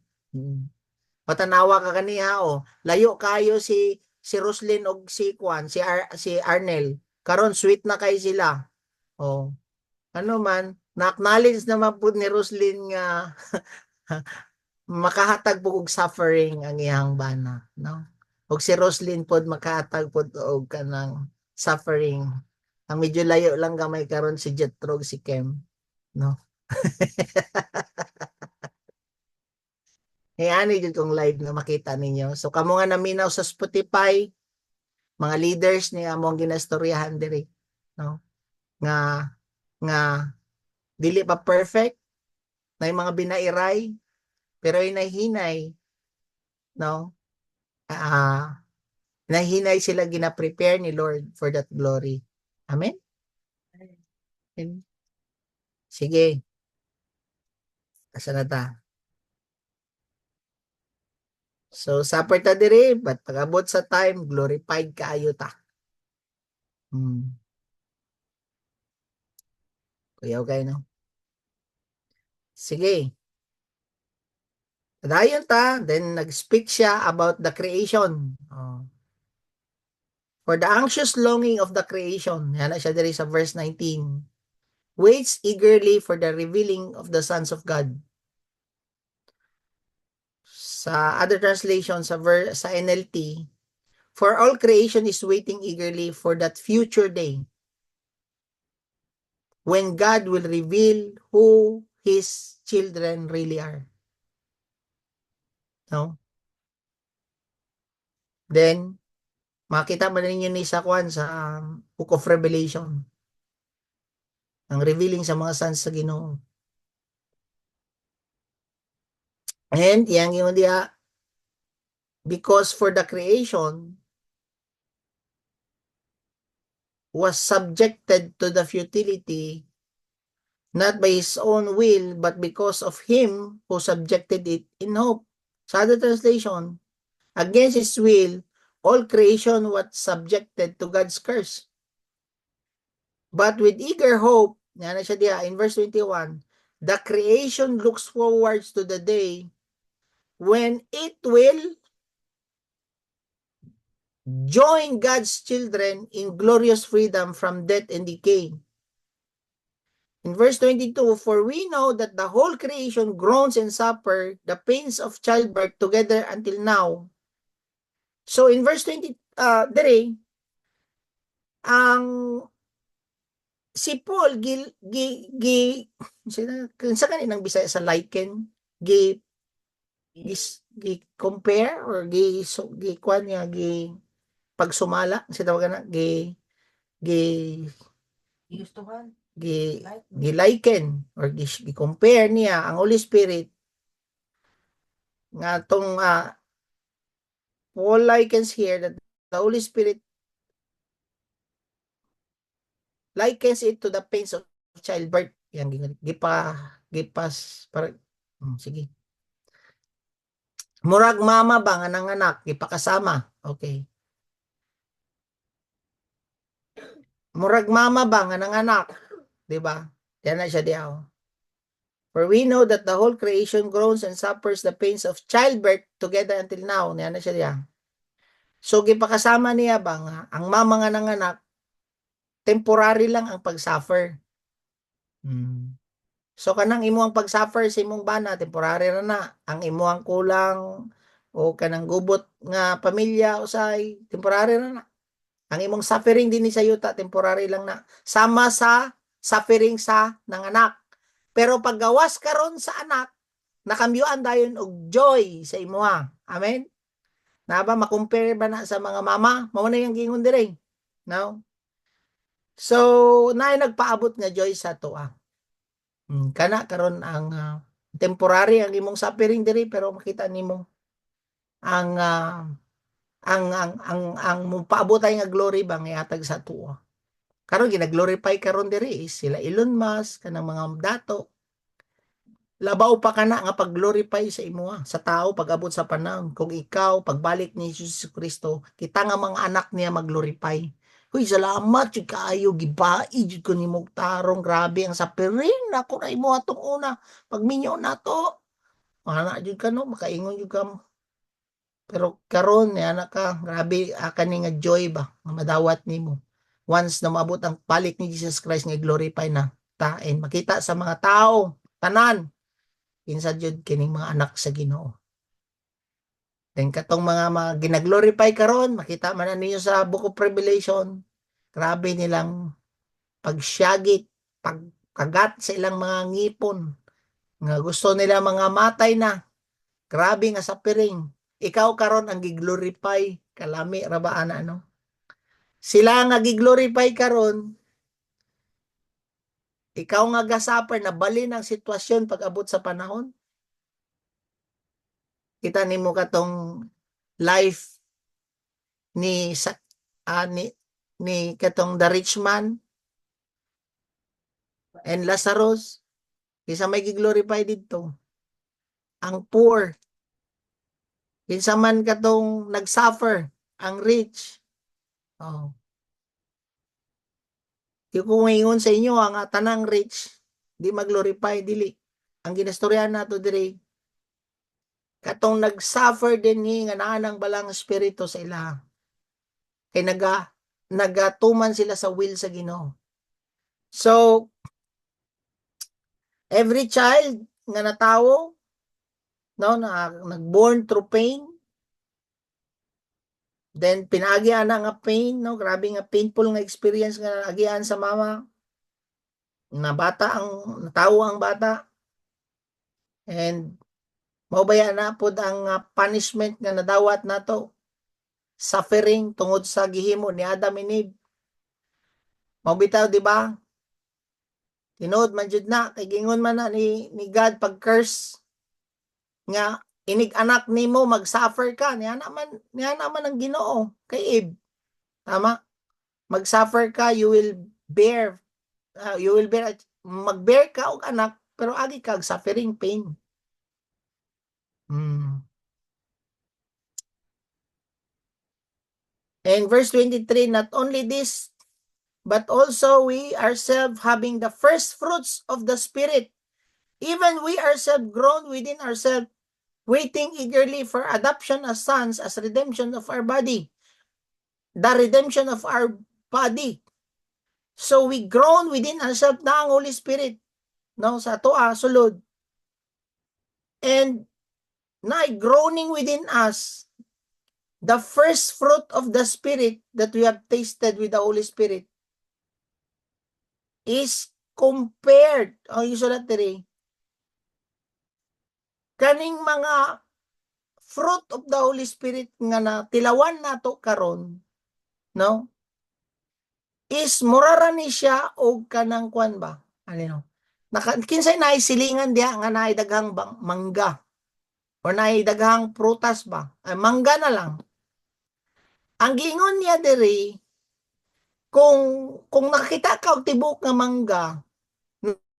Patanawa ka kaniya layo kayo si Roslyn og si Kwan, si Arnel. Karon sweet na kay sila. Oh. Ano man, na-acknowledge naman po ni Roslyn nga makahatag po og suffering ang iyang bana, no? Og si Roslyn pod makahatag pod og kanang suffering. Ang medyo layo lang gamay karon si Jetro si Kem, no? ani jud kong live na makita ninyo. So kamo nga naminaw sa Spotify, mga leaders ni among ginastoryahan diri, no? Nga dili pa perfect, na mga binairay, pero inahinay, no? Nahinay sila gina-prepare ni Lord for that glory. Amen? Amen. Sige. Asa na ta? So, suffer ta diri, but pag-abot sa time, glorified kaayo ta. Kuyaw kayo, no? Sige. Dayon ta, then nag-speak siya about the creation. For the anxious longing of the creation, yan na siya diri sa verse 19, waits eagerly for the revealing of the sons of God. Sa other translation, sa NLT, for all creation is waiting eagerly for that future day. when God will reveal who His children really are. No? Then, makita mo ninyo ni sa kwan sa Book of Revelation, ang revealing sa mga sons sa Ginoo. And, yang yung diya, because for the creation was subjected to the futility, not by his own will, but because of him who subjected it in hope. Sa other translation, against his will, all creation was subjected to God's curse. But with eager hope, yan na siya diya, in verse 21, the creation looks forward to the day when it will join God's children in glorious freedom from death and decay. In verse 22, for we know that the whole creation groans and suffer the pains of childbirth together until now. So in verse 20, dere, ang si Paul sa kaninang Bisaya sa liken, compare or kwan niya pagsumala sa tawagan na Gustuhan. liken or compare niya ang Holy Spirit nga tong Paul likens here that the Holy Spirit likens it to the pains of childbirth. Yan gipas para sige. Murag mama ba nga nanganak gipakasama. Okay. Murag mama ba nga nanganak, di ba? Yan na siya diaw. For we know that the whole creation groans and suffers the pains of childbirth together until now. Yan na siya diaw. So gipakasama niya ba nga ang mama nga nanganak temporary lang ang pag-suffer. So kanang imuang pag-suffer sa imong bana temporary ra na. Ang imuang kulang o kanang gubot nga pamilya usay temporary ra na. Ang imong suffering din sa yuta temporary lang na. Sama sa suffering sa nanganak. Pero paggawas karon sa anak, nakambyuan dayon og joy sa imuha. Amen. Na ba makompare ba na sa mga mama? Mao na yung gingon dire. No? So, naay nagpaabot nga joy sa tuwa. Kana karon ang temporary ang imong suffering diri pero makita nimo ang ang paabotay nga glory bang ihatag sa tuwa. Karon gina-glorify karon diri sila Elon Musk kanang mga dato. Labaw pa kana nga pag-glorify sa imuha sa tao pag-abot sa panahon kung ikaw pagbalik ni Jesus Kristo kita nga mga anak niya mag-glorify. Huy, salamat jud kaayo gibai jud ko nimo tarong grabe ang suffering nako na imo atong una pagminyo nato. Ana jud ka no makaingon jud ka mo. Pero karon ni anak ka grabe kani nga joy ba nga madawat nimo. Once na maabot ang balik ni Jesus Christ nga glorify na tain makita sa mga tao tanan kinsa jud kining mga anak sa Ginoo. Then katong mga ginaglorify karon makita man ninyo sa Book of Revelation grabe nilang pagsyagit pagkagat sa ilang mga ngipon nga gusto nila mga matay na grabe nga suffering ikaw karon ang giglorify kalami ra ba ana no sila nga giglorify karon ikaw nga gasuffer na balin ang sitwasyon pag abot sa panahon kita nimo katong life ni ni katong the rich man and Lazarus isa may giglorify didto ang poor kinsa man katong nagsuffer ang rich oh kung ingon sa inyo ang tanang rich di maglorify dili ang ginastoryahan nato diri katong nagsuffer din ni nga naa nang balang espiritu sa ila kay nagatuman sila sa will sa Ginoo. So every child nga natawo no na nagborn through pain then pinaagyan na nga pain no grabe nga painful nga experience nga agian sa mama na bata ang natawo ang bata, and maubaya na pod ang punishment nga nadawat nato, suffering tungod sa gihimo ni Adam and Eve. Mabitaw, di ba? Tinuod man jud na kay gingon man na ni God pag curse nga inig anak nimo mag-suffer ka, niya naman ang Ginoo kay Eve. Tama? Mag-suffer ka, you will bear, mag-bear ka og anak, pero agi kag suffering pain. Mm. And verse 23, not only this, but also we ourselves having the first fruits of the Spirit, even we ourselves grown within ourselves, waiting eagerly for adoption as sons, as redemption of our body. The redemption of our body. So we grown within ourselves na ang Holy Spirit, no, sa ato sulod. And na groaning within us, the first fruit of the Spirit that we have tasted with the Holy Spirit is compared, ang isulat diri, kaning mga fruit of the Holy Spirit nga natilawan nato karon, no, is murara ni siya og kanang kwan ba? Ano? Kinsay naisilingan diya nga naay daghang mangga o naay daghang prutas ba? Ay, mangga na lang. Ang giingon niya diri, kung nakakita ka og tibok nga mangga,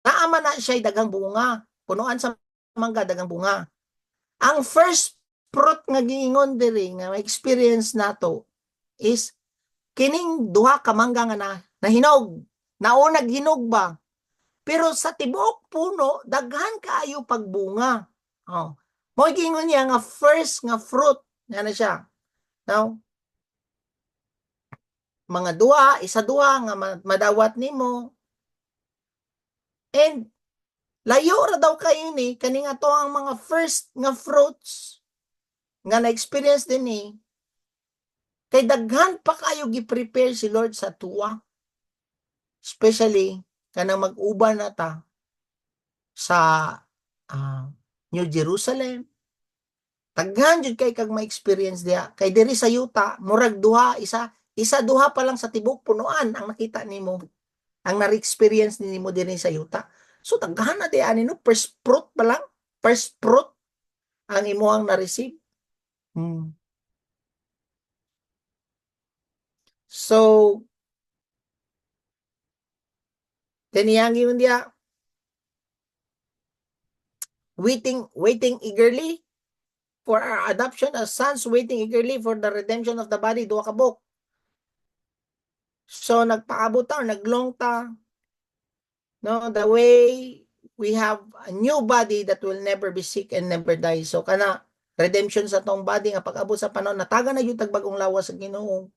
naama na siya daghang bunga. Punuan sa mangga daghang bunga. Ang first fruit nga giingon diri nga experience nato is kining duha ka mangga nga nahinog. Naunag hinog ba? Pero sa tibuok puno daghan kaayo pagbunga. Oh. Mo giingon niya nga first nga fruit nga na siya. Now, mga isa duha nga madawat nimo. And layo ra daw kayo ni kaning ato ang mga first nga fruits nga na-experience din ni kay daghan pa kayo gi-prepare si Lord sa tuwa. Especially kanang mag-uban na ta sa New Jerusalem. Daghan jud kay kag ma-experience diha. Kay diri sa yuta, murag duha, isa duha pa lang sa tibok punuan ang nakita nimo. Ang na-experience nimo diri sa yuta. So daghan na di ani no, first fruit pa lang, first fruit ang imuhang na-receive. So kaniyang yun dia, waiting eagerly for our adoption as sons, waiting eagerly for the redemption of the body, duha ka book. So nagpaabot ta, naglong ta, no, the way we have a new body that will never be sick and never die. So kana redemption sa tong body nga pag-abot sa panahon nataga na yung tagbagong lawas sa Ginoo.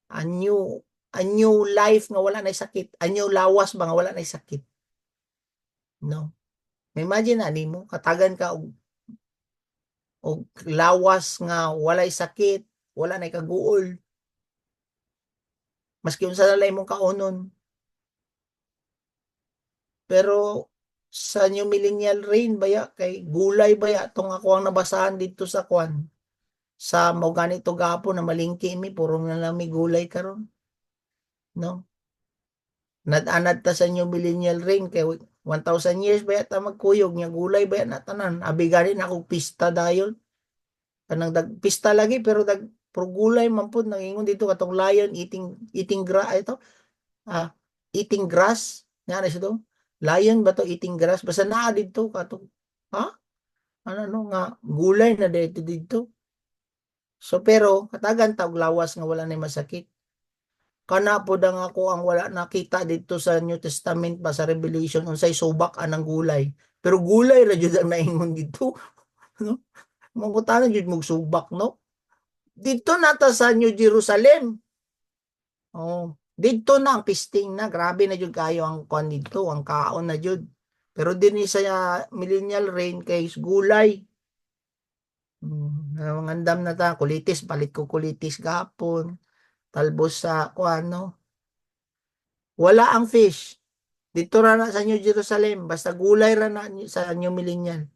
A new life nga wala na sakit, a new lawas ba nga wala na sakit. No. Imagine ani mo katagan ka og lawas nga walay sakit, wala na kaguol. Maski unsa na lang imong kaunon. Pero sa New Millennial Reign baya kay gulay baya tong ako ang nabasahan dito sa kwan. Sa mo ganito gapon na malingki mi puro na lang may gulay karon. No? Nad-anad ta sa New Millennial Reign kay 1,000 years baya ta magkuyog nya gulay baya na tanan. Abi gani na akong pista dayon. Kanang pista lagi pero puro gulay man pud nangingon dito katong lion eating grass nga na siya to. Lion ba to eating grass? Basta naa dito kato. Ha? Ano nga gulay na dito. So pero katagan tawag lawas nga wala na masakit. Kana po ang ako ang wala nakita dito sa New Testament ba sa Revelation unsay subak anang gulay. Pero gulay ra jud ang naingon dito. No? Mangutana jud mog subak no. Dito nata sa New Jerusalem. Oh, dito na ang pisting na grabe na jud kayo ang kon dito, ang kaon na jud. Pero dinhi sa Millennial Reign kay gulay. Mangandam na ta kulitis, palit ko kulitis gapon. Talbos sa kuano. Wala ang fish. Dito ra na sa New Jerusalem, basta gulay ra na sa New Millennial.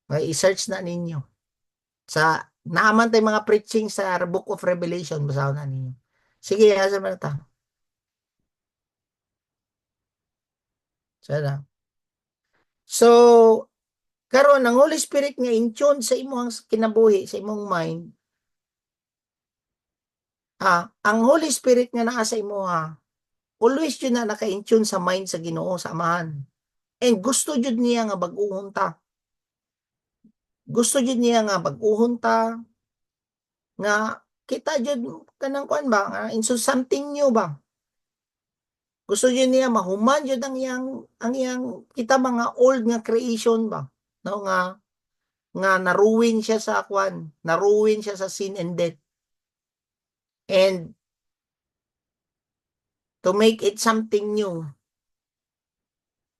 May i-search na ninyo. Sa naaman tay mga preaching sa Book of Revelation, basahin na ninyo. Sige, asa man ta. Sana. So, karon ang Holy Spirit nga in tune sa imong kinabuhi, sa imong mind. Ang Holy Spirit nga naa sa imo always yun na naka-in tune sa mind sa Ginoo sa Amahan. And gusto jud niya nga bag-uhon ta. Gusto jud niya nga bag-uhon ta nga kita jud kanang kuan ba into something new ba. Gusto jud niya mahuman jud ang iyang kita mga old nga creation ba. No nga naruwin siya sa kuan, naruwin siya sa sin and death. And to make it something new.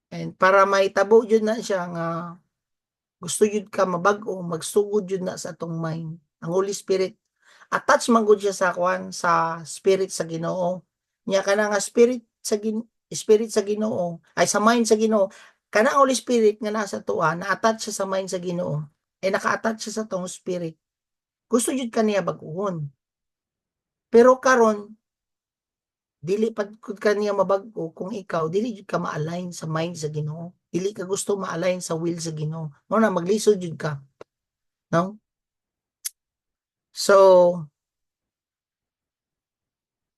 And para may tabo jud na siya nga gusto jud ka mabag-o, magsugod jud na sa atong mind. Ang Holy Spirit attach man gud siya sa kwan sa spirit sa Ginoo. Nya kana nga spirit sa Ginoo ay sa mind sa Ginoo. Kana Holy Spirit nga nasa tuwa, na-attach siya sa mind sa Ginoo. Eh naka-attach siya sa tong spirit. Gusto jud kaniya bag-ohon. Pero karon dili pad kud kaniya mabag-o kung ikaw dili jud ka ma-align sa mind sa Ginoo. Dili ka gusto ma-align sa will sa Ginoo. Mo na maglisod jud ka. No? So,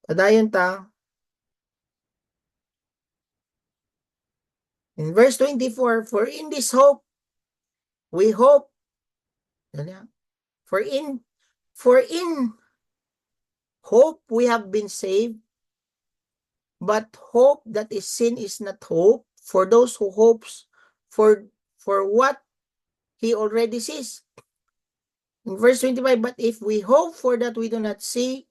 padayon ta in verse 24, for in this hope we hope. For in hope we have been saved, but hope that is sin is not hope for those who hopes for what he already sees. In verse 25, but if we hope for that we do not see,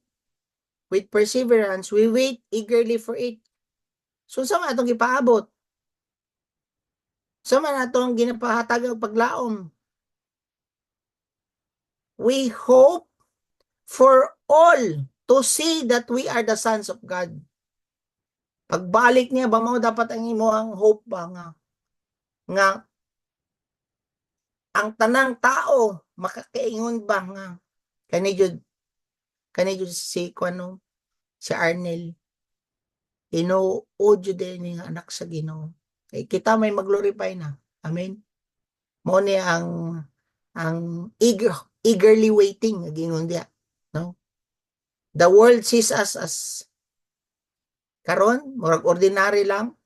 with perseverance, we wait eagerly for it. So, sa man atong gipaabot? Sa man atong ginapahatag ang paglaom? We hope for all to see that we are the sons of God. Pagbalik niya, ba mo dapat ang imo ang hope ba nga ang tanang tao makakaingon ba nga kani jud si kuno si Arnel tinuod jud ni nga anak sa Ginoo kay kita may maglorify na, amen. Mo ni ang eagerly waiting gingon dia, no? The world sees us as karon murag ordinary lang,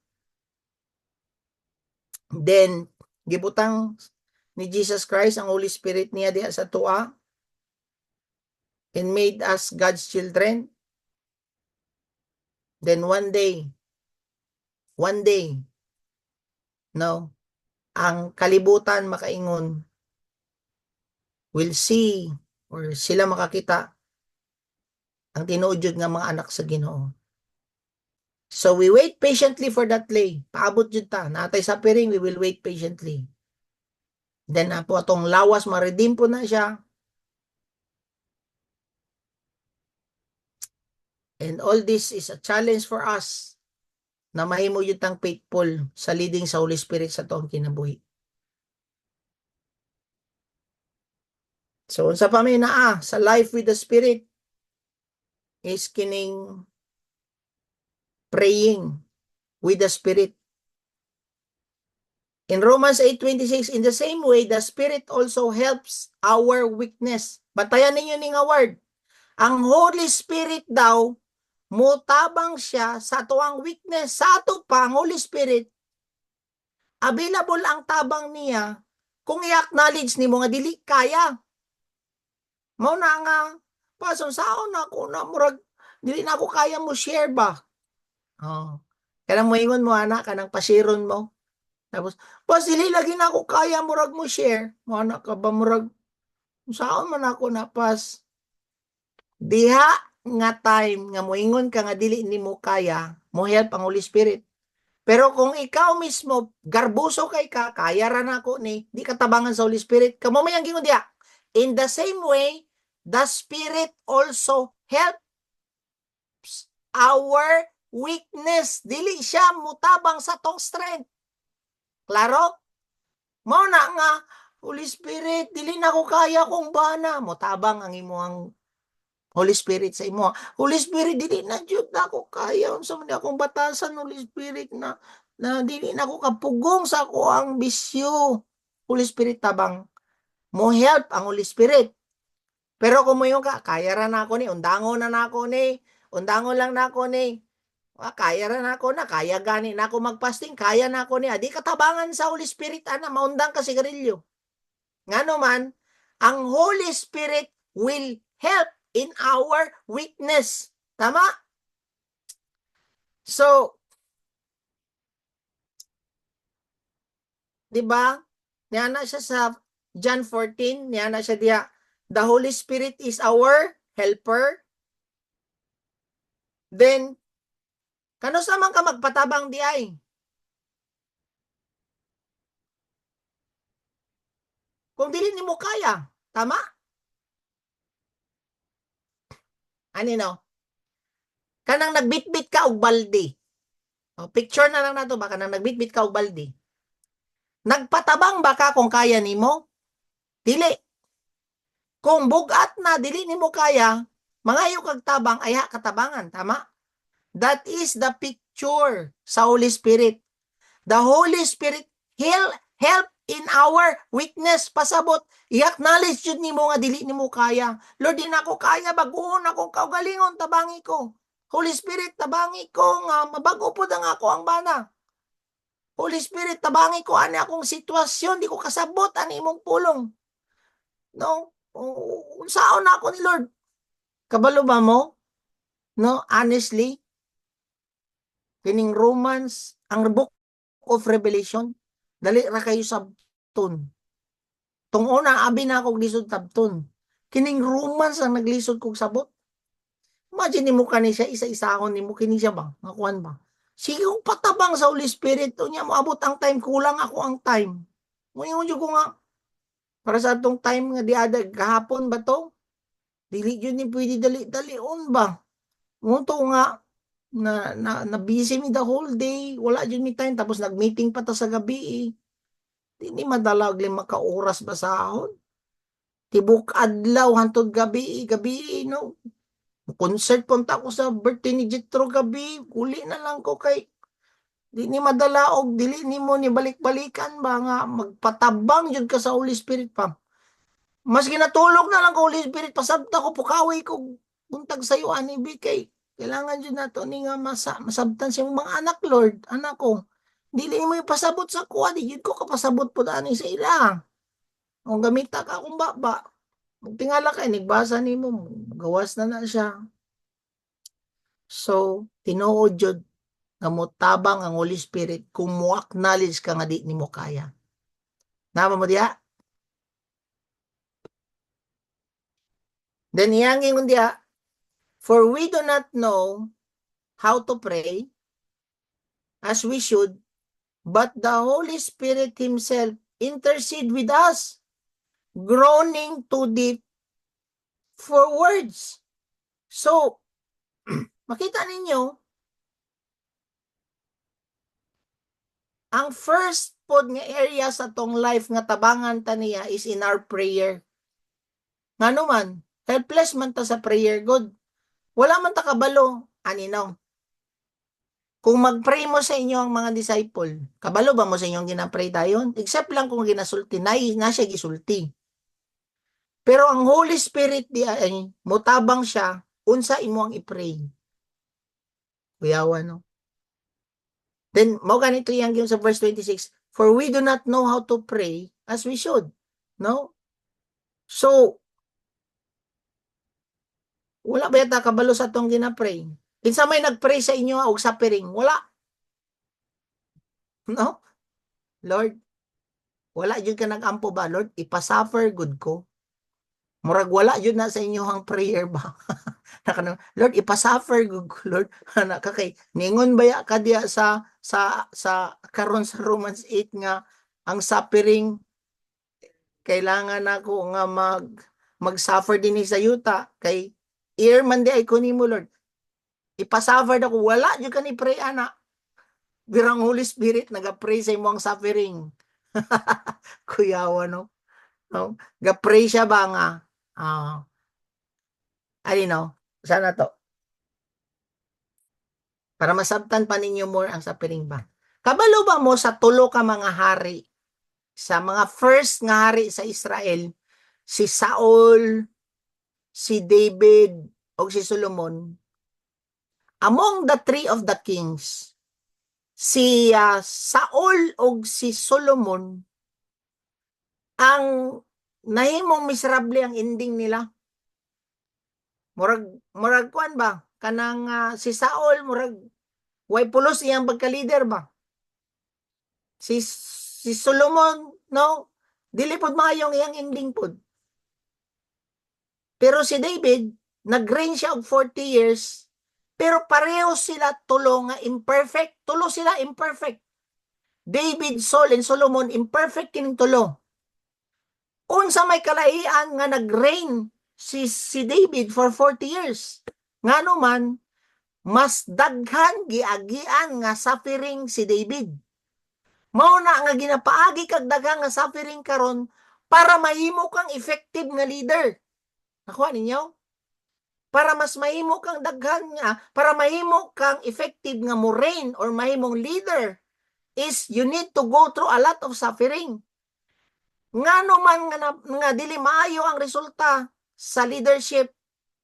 then gibutang ni Jesus Christ ang Holy Spirit niya diha sa tuwa and made us God's children. Then one day, no, ang kalibutan makaingon will see or sila makakita ang tinuod jud nga mga anak sa Ginoo. So we wait patiently for that day. Paabot jud ta, natay suffering, we will wait patiently. Then po atong lawas ma-redeem po na siya. And all this is a challenge for us na mahimo yun tang faithful sa leading sa Holy Spirit sa toong kinabuhi. So, unsa pa may sa life with the Spirit is kining praying with the Spirit. In Romans 8:26, in the same way, the Spirit also helps our weakness. Batayan ninyo ning word. Ang Holy Spirit daw, mutabang siya sa tuwang weakness. Sa ato pa, ang Holy Spirit, available ang tabang niya kung i-acknowledge ni mo nga dili kaya. Mao na nga, pason saon na ako na murag, dili na ako kaya mo share ba? Oh. Kanang moingon mo anak, kanang pasiron mo. Tapos, pas dili lagi na ako kaya murag mo share. Mo anak ka ba murag, saon man ako na pas. Diha nga time nga moingon ka nga dili nimo kaya, mo help ang Holy Spirit. Pero kung ikaw mismo garbuso kay ka, kaya ra nako ni, di ka tabangan sa Holy Spirit. Kamo may ang gingon diha. In the same way, the Spirit also helps our weakness, dili siya mutabang sa tong strength. Klaro? Mao na nga, Holy Spirit, dili na ko kaya kung bana. Mutabang ang imuhang Holy Spirit sa imo. Holy Spirit, dili na jud na ako kaya. Unsa man akong batasan, Holy Spirit, na dili na ako kapugong sa ako ang bisyo. Holy Spirit, tabang mo help ang Holy Spirit. Pero kung mo yung kaya ra na ako ni, undangon na ako ni, undangon lang na ako ni, kaya ra na ako na, kaya gani na ako magpasting, kaya na ako ni, di katabangan sa Holy Spirit, maundang ka sigarilyo. Nga naman, ang Holy Spirit will help in our weakness. Tama? So, di ba? Niya na siya sa John 14, niya na siya diya, the Holy Spirit is our helper. Then, kano sa man ka magpatabang di ay? Kung dili nimo kaya, tama? Ani no? Kanang nagbitbit ka og balde. O, picture na lang nato ba kanang nagbitbit ka og balde. Nagpatabang ba ka kung kaya nimo? Dili. Kung bugat na dili nimo kaya, mangayo kag tabang ay katabangan, tama? That is the picture sa Holy Spirit. The Holy Spirit help in our weakness. Pasabot, i-acknowledge yun nimo nga dili nimo kaya. Lord, di na ako kaya, baguhon akong kaugalingon, tabangi ko. Holy Spirit, tabangi ko nga, mabago po na nga ako ang bana. Holy Spirit, tabangi ko, ani akong sitwasyon, di ko kasabot, ani imong pulong. No? Unsaon na ako ni Lord? Kabalo ba mo? No? Honestly, kining Romans, ang book of Revelation, dali ra kayo sabton. Tung una, abi na akong lisod tabton. Kining Romans ang naglisod kong sabot. Imagine mo kani siya, isa-isahon ni mo, kini siya ba? Nakuan ba? Sige kong patabang sa Holy Spirit, to niya mo abot ang time, kulang ako ang time. Ngayon ko nga, para sa atong time nga diada, kahapon ba to? Dili yun ni pwede dali-dalion ba? Ngunto nga, na busy me the whole day, wala yun mi time, tapos nag-meeting pa ta sa gabi eh. Di madalag li makauras basahon. Tibuk adlaw hantod gabi no. Concert punta ko sa birthday ni Jethro gabi, uli na lang ko kay di ni madala og dili nimo ni balik-balikan ba nga magpatabang jud ka sa Holy Spirit pa. Mas ginatulog na lang ko Holy Spirit pasabta ko pukaway ko buntag sayo ani bi kay kailangan jud nato ni nga masabtan sa mga anak Lord, anak ko. Dili mo ipasabot sa kuha, di jud ko kapasabot pud ani sa ila. Kung gamita ka akong baba, tingala kay nagbasa nimo, gawas na siya. So, tinuod jud nga motabang ang Holy Spirit kung mo acknowledge ka nga di nimo kaya. Nama mo diha? Then iyang ingon diha, for we do not know how to pray as we should, but the Holy Spirit Himself intercede with us, groaning too deep for words. So, makita ninyo, ang first pod nga area sa tong life nga tabangan ta niya is in our prayer. Ngano man, helpless man ta sa prayer, God. Wala man ta kabalo, aninaw. Kung mag-pray mo sa inyo ang mga disciple, kabalo ba mo sa inyong ginapray dayon? Except lang kung ginasulti, na siya gisulti. Pero ang Holy Spirit di ay mutabang siya, unsa imo ang i-pray. Kuyawan, no? Then, mo ganito yung sa verse 26, for we do not know how to pray as we should. No? So, wala ba yata kabalo sa itong ginapray? Kinsa may nagpray sa inyo og suffering? Wala. No? Lord, wala yun ka nag-ampo ba? Lord, ipasuffer good ko. Murag wala yun na sa inyohang prayer ba? Lord, ipasuffer good ko, Lord. Kay, ningon ba ya ka diya sa karon sa Romans 8 nga ang suffering kailangan ako nga mag-suffer din sa yuta kay ear man di ay kunin mo, Lord. ipasuffer ako, wala jud ka ni pray ana. Birang Holy Spirit naga-pray sa imong suffering. Kuyawa no. No? Ga-pray siya ba nga I know, sana to para masabtan pa ninyo more ang suffering ba. Kabalo ba mo sa tulo ka mga hari, sa mga first nga hari sa Israel, si Saul, si David, o si Solomon, among the three of the kings, si Saul o si Solomon, ang nahimong miserable ang ending nila. Murag kuan ba? Kanang si Saul, murag, way pulos iyang pagka-leader ba? Si Solomon, no? Dili pod maayong iyang ending pod. Pero si David, nag-reign siya og 40 years, pero pareho sila tulo nga imperfect. Tulo sila imperfect. David, Saul, and Solomon, imperfect kining tulo. Unsa may kalaian nga nag-reign si David for 40 years. Ngano man, mas daghan giagian nga suffering si David. Mao na nga ginapaagi kag daghang nga suffering karon para mahimo kang effective nga leader. Nakuha ninyo? Para mas mahimo kang daghan nga, para mahimo kang effective nga mo reign or mahimong leader is you need to go through a lot of suffering. Ngano man nga dili maayo ang resulta sa leadership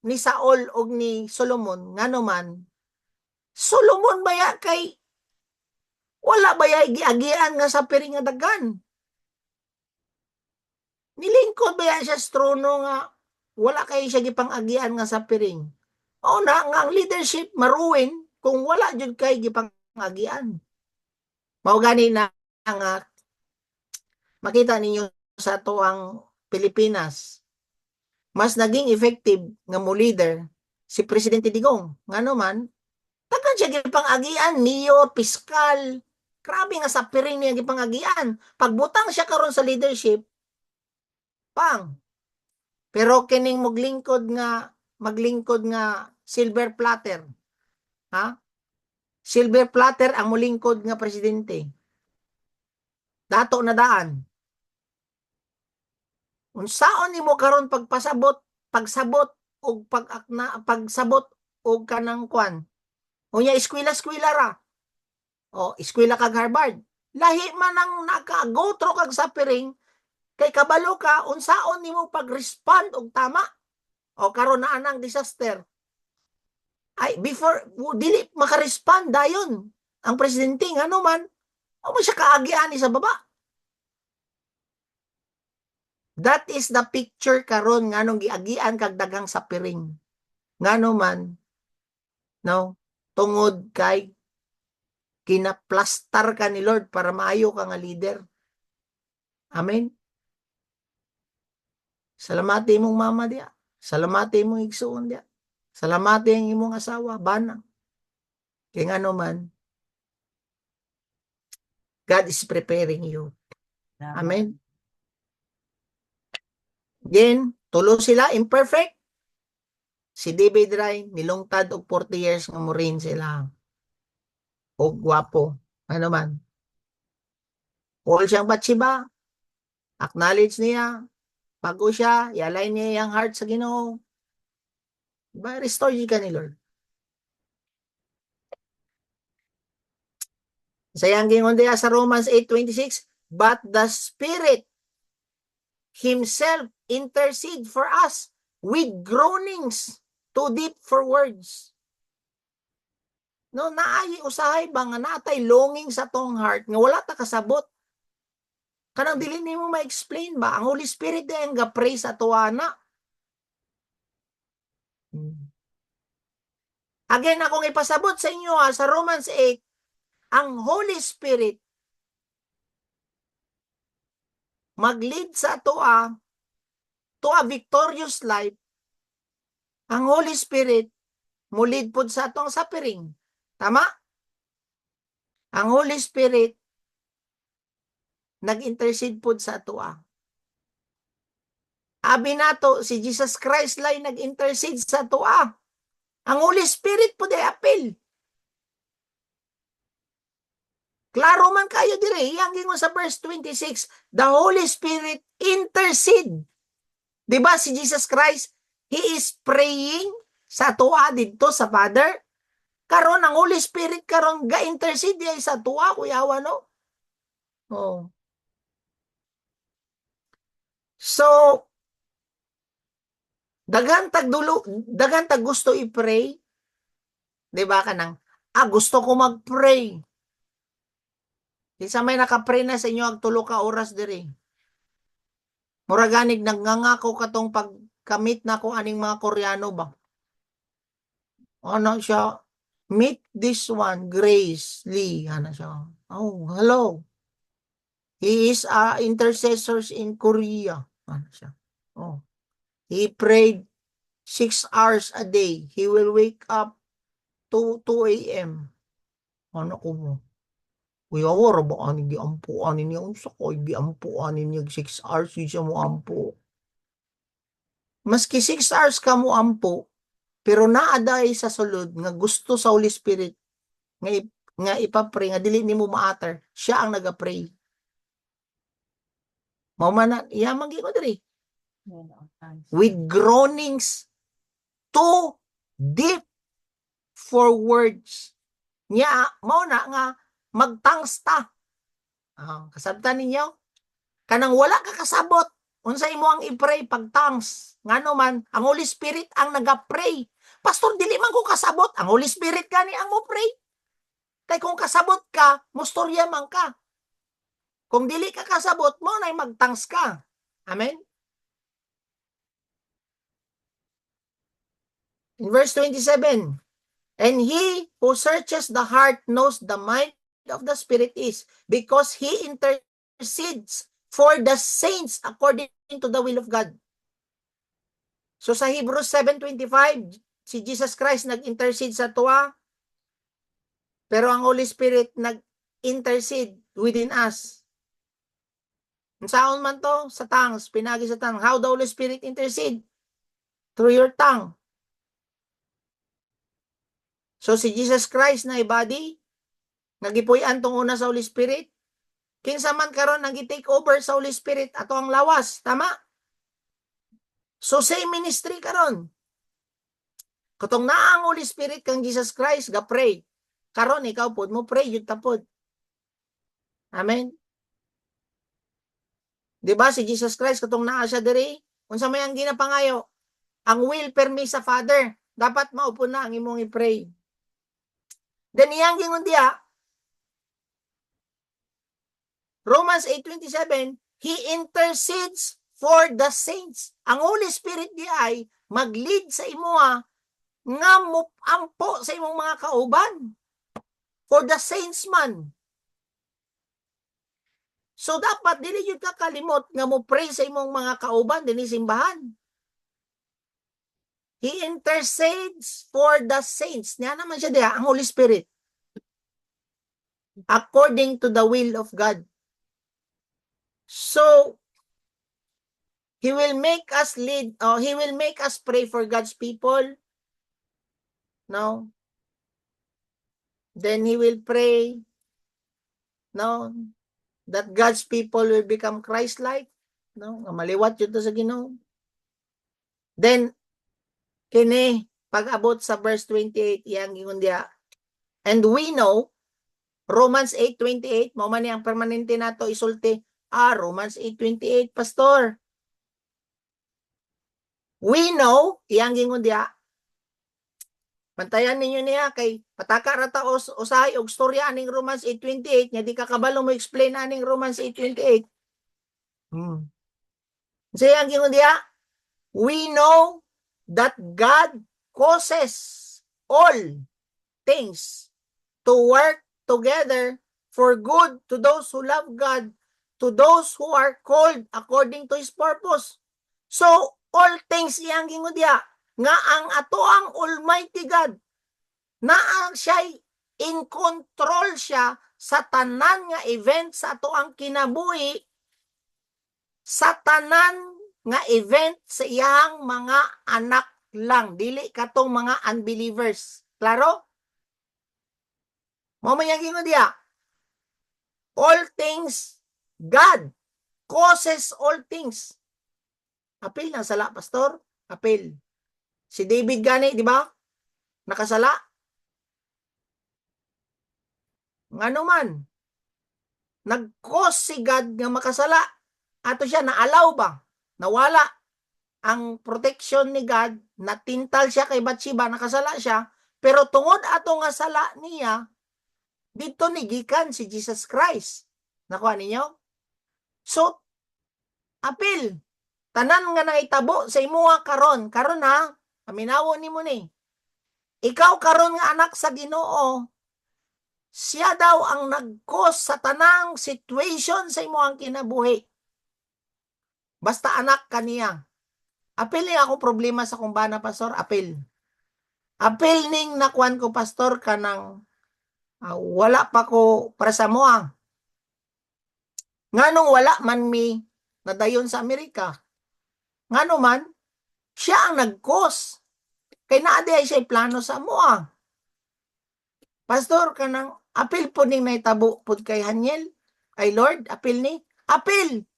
ni Saul o ni Solomon, ngano man, Solomon baya kay wala baya giagian nga suffering nga daghan. Nilingkod ba yan siya sa trono nga wala kayo siya gipang-agian nga sa piring. O na nga ang leadership maruin kung wala jud kay gipang-agian. Mao gani na nga makita ninyo sa tuang Pilipinas, mas naging effective nga mo leader si Presidente Digong. Ngano man, tagan siya gipang-agian, mayor, piskal, grabe nga sa piring niya gipang-agian. Pagbutang siya karon sa leadership, pang. Pero kining maglingkod nga silver platter. Ha? Silver platter ang mulingkod nga presidente. Dato na daan. Unsaon nimo karon pagsabot og pagsabot og kanang kwan. Unya eskwela-eskwela ra. O eskwela kag Harvard. Lahi man ang naka-go through kag suffering kay kabalo ka unsaon nimo pag-respond og tama. O karon na anang disaster. Ay before dili maka-respond dayon ang presidente ngano man o mo siya kaagian sa baba. That is the picture karon nganong giagian kag daghang suffering. Ngano man no tungod kay kinaplastar ka ni Lord para maayo ka nga leader. Amen. Salamati imong mama diya. Salamati imong igsuon diya. Salamati ang imong asawa, bana. Kaya nga naman, God is preparing you. Amen. Again, tulo sila, imperfect. Si David Ray, nilungtad og 40 years nga mo rin sila. O gwapo. Ano man. All siyang Bathsheba. Acknowledge niya. Bago siya, i-align niya yung heart sa Ginoo. Diba? Restore you ka ni Lord. Sayang gingon diya sa Romans 8:26, but the Spirit Himself intercede for us with groanings too deep for words. No, naay usahay ba nga natay longing sa tong heart nga wala ta kasabot. Kanang dili nimo ma-explain ba ang Holy Spirit day ang ga-pray sa tuwana. Again akong ipasabot sa inyo sa Romans 8, ang Holy Spirit mag-lead sa to a victorious life. Ang Holy Spirit mo lead pod sa atong suffering. Tama? Ang Holy Spirit nag-intercede pod sa ato. Abi nato si Jesus Christ lay nag-intercede sa ato. Ang Holy Spirit po di apil. Klaro man kayo dire, yang gingon sa verse 26, the Holy Spirit intercede. Di ba si Jesus Christ, He is praying sa tuwa dito sa Father. Karon ang Holy Spirit karon ga-intercede ay sa tuwa, kuyawa no? Oh. So, daghan tag gusto i-pray. Di ba kanang, gusto ko mag-pray. Kinsa may naka-pray na sa inyo ag tulo ka oras diri. Mura ganig nagngangako katong pagkamit na ko aning mga Koreano ba? Ano siya? Meet this one, Grace Lee. Ano siya? Oh, hello. He is intercessors in Korea. Ano siya? Oh. He prayed 6 hours a day. He will wake up 2 a.m. Ano ko mo? Kuya, wala ba anin di ampo? Anin niya unsa ko? Di ampo anin niya 6 hours. Di siya mo ampo. Maski 6 hours ka mo ampo, pero naaday sa sulod nga gusto sa Holy Spirit nga nga ipapray nga dili nimo maater, siya ang naga-pray. Mao man iyamang gyud diri. With groanings too deep for words. Nya mao na nga magtangsta. Kasabtan ninyo kanang wala ka kasabot unsa imo ang i-pray pag tongues. Ngano man ang Holy Spirit ang naga-pray. Pastor, dili man ko kasabot. Ang Holy Spirit gani ang mo pray. Kay kung kasabot ka, mustorya man ka. Kung dili ka kasabot, mo na mag-tongues ka. Amen? In verse 27, and he who searches the heart knows the mind of the Spirit is, because he intercedes for the saints according to the will of God. So sa Hebrews 7:25, si Jesus Christ nag-intercede sa tuwa, pero ang Holy Spirit nag-intercede within us. Saan man to? Sa tongues, pinagi sa tongue. How the Holy Spirit intercede? Through your tongue. So si Jesus Christ na body, nagipuy-an tong una sa Holy Spirit, kinsa man karon nagi-take over sa Holy Spirit ato ang lawas, tama? So same ministry karon. Katong naa ang Holy Spirit kang Jesus Christ ga pray. Karon ikaw pod mo pray yun tapod. Amen. Di ba si Jesus Christ katong naa siya diri, unsa may ang ginapangayo? Ang will permi sa Father, dapat maupo na ang imong i-pray. Then iyang gingon diha, Romans 8:27, he intercedes for the saints. Ang Holy Spirit di ay mag-lead sa imoa nga ampo sa imong mga kauban. For the saints man. So dapat dili jud ka kalimot nga mo pray sa imong mga kauban dinhi simbahan. He intercedes for the saints. Niya naman siya diha, ang Holy Spirit. According to the will of God. So, He will make us lead, He will make us pray for God's people. No? Then He will pray, no? That God's people will become Christ-like. No? Maliwat yun to sa Ginoo. Then, kini, pag-abot sa verse 28, iyang gingon diha. And we know, Romans 8:28, mao man yang permanente nato isulti. Romans 8:28, pastor. We know, iyang gingon diha. Pantayan ninyo niya kay pataka ra ta usahay og storya aning Romans 8:28 nya di ka kabalo mo explain aning Romans 8:28. So iyang gingon diha, we know that God causes all things to work together for good to those who love God, to those who are called according to His purpose. So, all things iyang gingon diha, nga ang atoang Almighty God, na ang siya in control siya sa tanan nga event sa atoang kinabuhi, sa tanan nga event sa iyang mga anak lang, dili katong mga unbelievers. Klaro? Mo man yang ingon diya. All things, God causes all things. Apil na sala, pastor. Apil. Si David gani, di ba? Nakasala. Ngano man, nag-cause si God nga makasala. Ato siya, naalaw ba? Nawala ang protection ni God, natintal siya kay Bathsheba, nakasala siya, pero tungod ato nga sala niya, dito ni gikan si Jesus Christ. Nakuha ninyo? So, apil, tanan nga nangitabo sa imuha karon ha, aminawo nimo ni. Ikaw karon nga anak sa Ginoo, siya daw ang nag-cause sa tanang situation sa imuhang kinabuhi. Basta anak kaniya. Apil ni akong problema sa kumbana, pastor, apil. Apil ning nakuan ko, pastor, kanang wala pa ko para sa moa. Nganong wala man mi nadayon sa Amerika. Ngano man, siya ang nag-cause. Kay naadi ay siya plano sa moa. Pastor, kanang apil po ning naitabo po kay Haniel. Ay Lord, apil ni. Apil!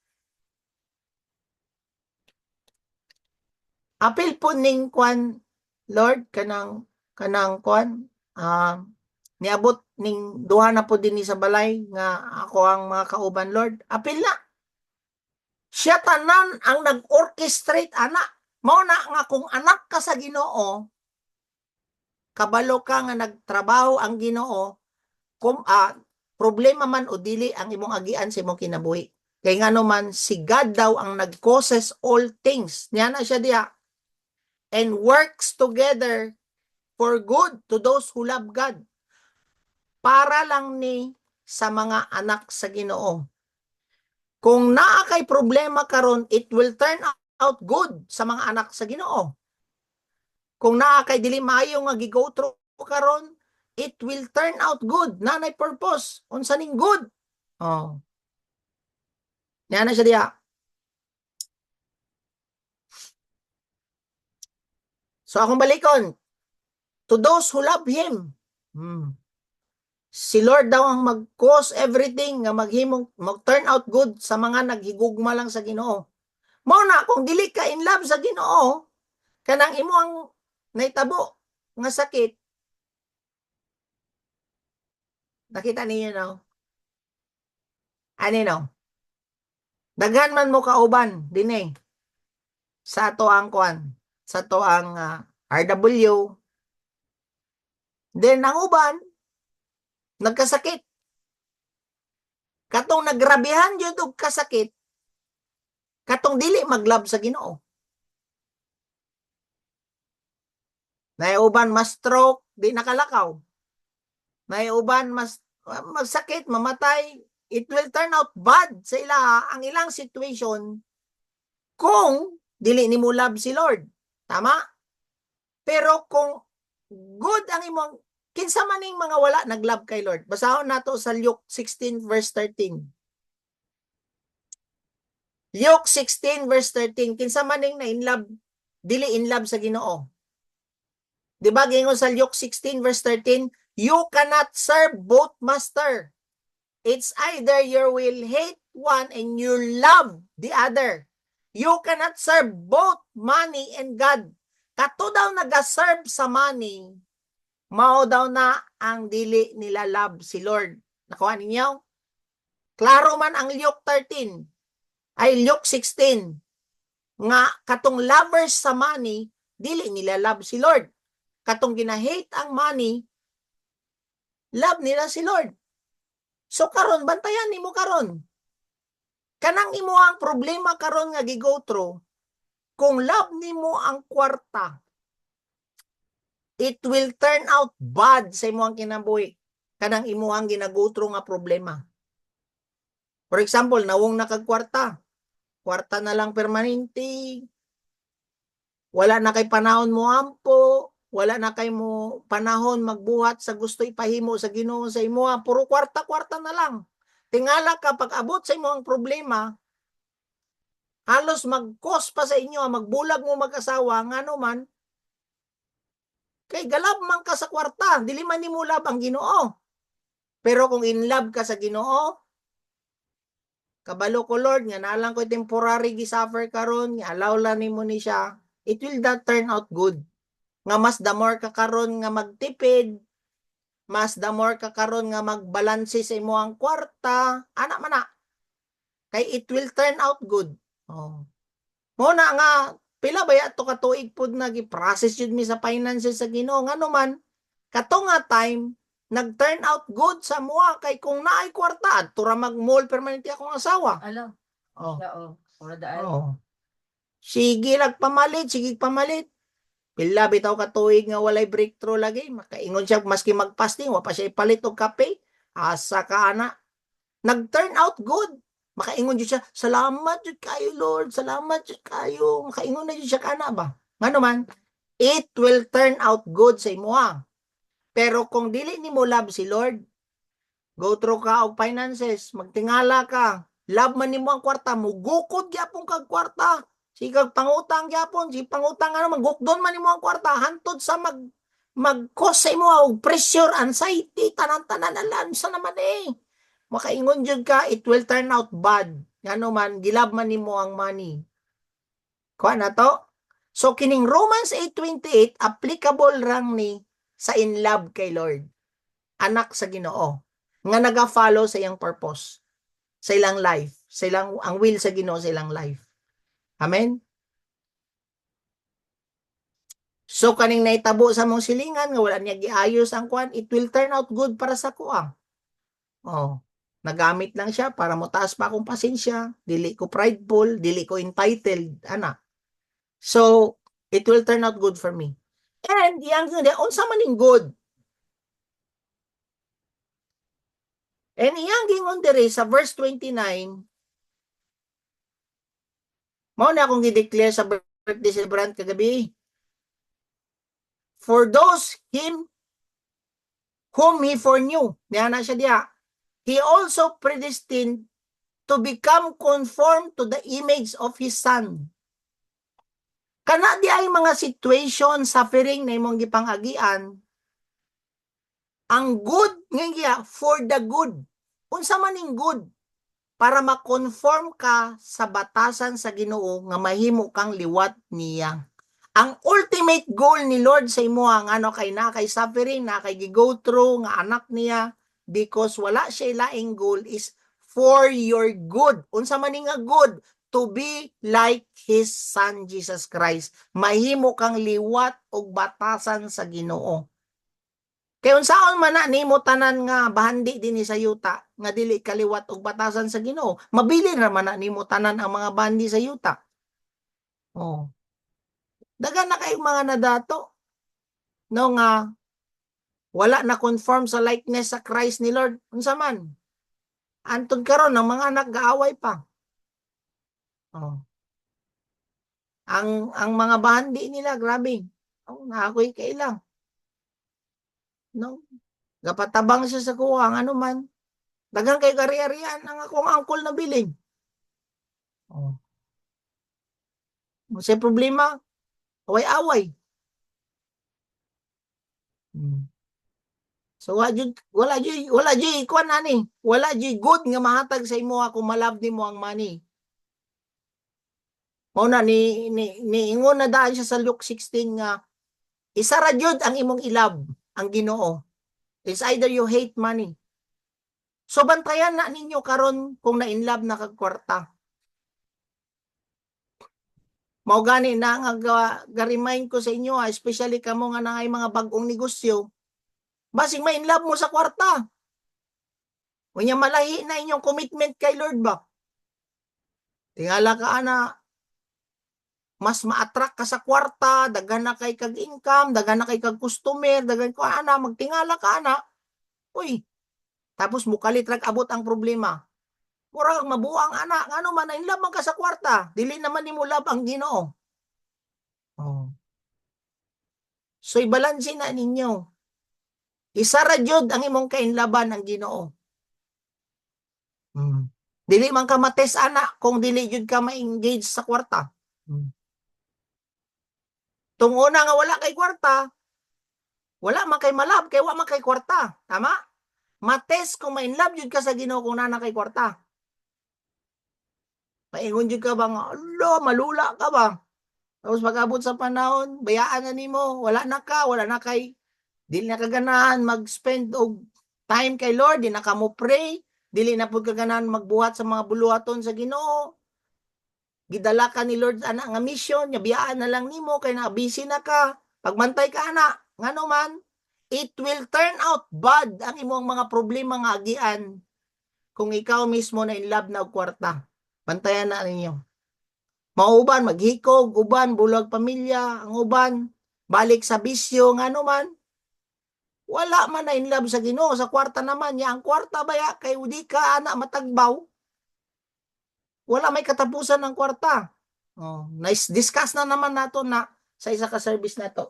Apil po ning kwan, Lord, kanang kwan, niabot ning duha na po din sa balay nga ako ang mga kauban, Lord. Apil na. Siya tanan ang nag-orchestrate, anak. Mao na nga kung anak ka sa Ginoo, kabalo ka nga nagtrabaho ang Ginoo, kung problema man o dili ang imong agian sa imong kinabuhi. Kay ngano man si God daw ang nag-causes all things. Niya na siya diha. And works together for good to those who love God. Para lang ni sa mga anak sa Ginoo. Kung naa kay problema karon, it will turn out good sa mga anak sa Ginoo. Kung naa kay dili maayo nga gi-go through karon, it will turn out good. Nanay purpose. Unsa ning good? Oh. Yan na siya diya. So akong balikon. To those who love Him. Si Lord daw ang mag-cause everything nga mag-turn out good sa mga naghigugma lang sa Ginoo. Mao na kung dili ka in love sa Ginoo, kanang imo ang naitabo nga sakit. Nakita niyo no? Ani no? Daghan man mo kauban dineng sa ato ang kwan, sa ato ang RW. Then ang uban nagkasakit. Katong nagrabihan jud og kasakit, katong dili maglab sa Ginoo. Nay uban mas stroke, di nakalakaw. Nay uban mas magsakit, mamatay. It will turn out bad sa ila ang ilang situation kung dili nimo love si Lord. Tama? Pero kung good ang imong kinsa maning mga wala naglove kay Lord. Basahon nato sa Luke 16 verse 13. Luke 16 verse 13, kinsa maning na in love, dili in love sa Ginoo. Di ba gingon sa Luke 16 verse 13, you cannot serve both master. It's either you will hate one and you love the other. You cannot serve both money and God. Kato daw nag-serve sa money, mao daw na ang dili nila love si Lord. Nakuha ninyo? Klaro man ang Luke 13, ay Luke 16, nga katong lovers sa money, dili nila love si Lord. Katong ginahate ang money, love nila si Lord. So karon bantayan nimo karon. Kanang imo ang problema karon nga gi-go through, kung love nimo ang kwarta, it will turn out bad sa imo ang kinabuhi. Kanang imo ang gina-go through nga problema. For example, nawong nakagkwarta. Kwarta na lang permanente. Wala na kay panahon mo ampo. Wala na kay mo panahon magbuhat sa gusto ipahimo sa Ginoo sa imo. Puro kwarta-kwarta na lang. Tingala ka pag abot sa imo ang problema, halos mag-cause pa sa inyo, magbulag mo mag-asawa, ngano man, kay galab man ka sa kwarta, dili man nimo love ang Ginoo. Pero kung in love ka sa Ginoo, kabalo ko Lord nga nalang ko temporary gisuffer karon, nga allow lang nimo ni siya, it will not turn out good. Nga mas the more ka karon nga magtipid, mas the more ka karon nga magbalanse sa imong kwarta, ana man na. Kay it will turn out good. Oh. Mo na nga pila ba ato ka tuig pud na gi-process jud mi sa finances sa Ginoo ngano man kato nga time nag-turn out good sa mua kay kung naay kwarta adto ra mag-mall permanente akong asawa. Alam. Oh. Oo. Wala daan. Oh. Sige pamalit, sige pamalit. Pila bitaw ka tuig nga walay breakthrough lagi, makaingon siya maski magpasting wa pa siya ipalit og kape. Asa ka ana? Nag-turn out good. Makaingon jud siya, salamat jud kayo Lord, salamat jud kayo. Makaingon na jud siya kana ba? Ngano man, it will turn out good sa imuha. Pero kung dili nimo love si Lord, go through ka og finances, magtingala ka, love man nimo ang kwarta, mugukod gyapon kag kwarta. Sikag pangutang gyapon, si pangutang ano magukdon man nimo ang kwarta hantod sa mag-cause sa imo og pressure, anxiety, tanan-tanan alam sa naman makaingon jud ka, it will turn out bad. Ngano man, gilab man nimo ang money. Kuha na to? So, kining Romans 8:28, applicable rang ni sa in love kay Lord. Anak sa Ginoo. Nga naga-follow sa iyang purpose. Sa ilang life. Sa ilang, ang will sa Ginoo sa ilang life. Amen? So, kaning naitabo sa mong silingan, nga wala niya giayos ang kwan, it will turn out good para sa kuang. Oh, nagamit lang siya para motaas pa akong pasensya, dili ko prideful, dili ko entitled, ana. So, it will turn out good for me. And yang unsa man ning good? And iyang gingon diri sa verse 29, mao na akong gi-declare sa birthday celebrant kagabi. For those whom he foreknew, niya na siya diha, he also predestined to become conformed to the image of his son. Kana di ay mga situation, suffering na imong gipang-agian, ang good nga for the good. Unsa man ning good? Para ma-conform ka sa batasan sa Ginoo nga mahimo kang liwat niya. Ang ultimate goal ni Lord sa imo ang ano kay na kay suffering, na kay gi-go through nga anak niya, because wala siya laing goal is for your good. Unsa man nga good? To be like His Son Jesus Christ. Mahimo kang liwat og batasan sa Ginoo. Kay unsaon man na nimo tanan nga bahandi dinhi sa yuta nga dili kaliwat og batasan sa Ginoo, mabilin ra man na nimo tanan ang mga bandi sa yuta. Oh. Dagan na kay mga nadato no nga wala na conform sa likeness sa Christ ni Lord. Unsa man? Antod karon ang mga anak gaaway pa. Oh. Ang mga bahandi nila grabe. Oh, naakoy kailang. No? Gapatabang siya sa kuwang ano man. Dagang kay kari-arian ang akong uncle na biling. Oh. Sa problema, away-away. Hmm. So wala jud kuan ani. Wala jud good nga mahatag sa imo kung malab nimo ang money. Mao na ni ingon na daan siya sa Luke 16 nga isa ra jud ang imong ilab ang Ginoo. It's either you hate money. So bantayan na ninyo karon kung na-inlove na kag kwarta. Mao gani na nga ga-remind ko sa inyo, especially kamo nga nangay mga bag-ong negosyo. Basig ma-inlove mo sa kwarta. Unya malahi na inyong commitment kay Lord ba? Tingala ka ana, mas ma-attract ka sa kwarta, daghan na kay kag income, daghan na kay kag customer, daghan ko ana, magtingala ka ana. Uy, tapos mukalit rag abot ang problema. Murag mabuang ana, ngano man na inlove man ka sa kwarta, dili naman nimo love ang Ginoo. Oh. So ibalanse na ninyo. Isa ra jud ang imong kainlaban ang Ginoo. Hmm. Dili man ka mates ana kung dili jud ka ma-engage sa kwarta. Hmm. Tung una nga wala kay kwarta, Wala man kay malab, kay wa man kay kwarta. Tama? Mates kung ma-inlove jud ka sa Ginoo kung nana kay kwarta. Maingon jud ka ba nga, alo, malula ka ba? Tapos pag-abot sa panahon, bayaan na nimo, wala na kay, dili na kaganahan mag-spend og time kay Lord, di na ka mo pray, dili na pud kaganahan magbuhat sa mga buluhaton sa Ginoo. Gidala ka ni Lord ana nga mission, nya biyaan na lang nimo kay na busy na ka. Pagmantay ka ana, ngano man, it will turn out bad ang imong mga problema nga agian kung ikaw mismo na in love na og kwarta. Bantayan na ninyo. Mauban maghikog, uban bulag pamilya, ang uban balik sa bisyo ngano man. Wala man na in love sa Ginoo, sa kwarta naman niya. Ang kwarta baya kay udi ka ana matagbaw. Wala may katapusan ng kwarta. Oh, nice discuss na naman nato na sa isa ka service na to.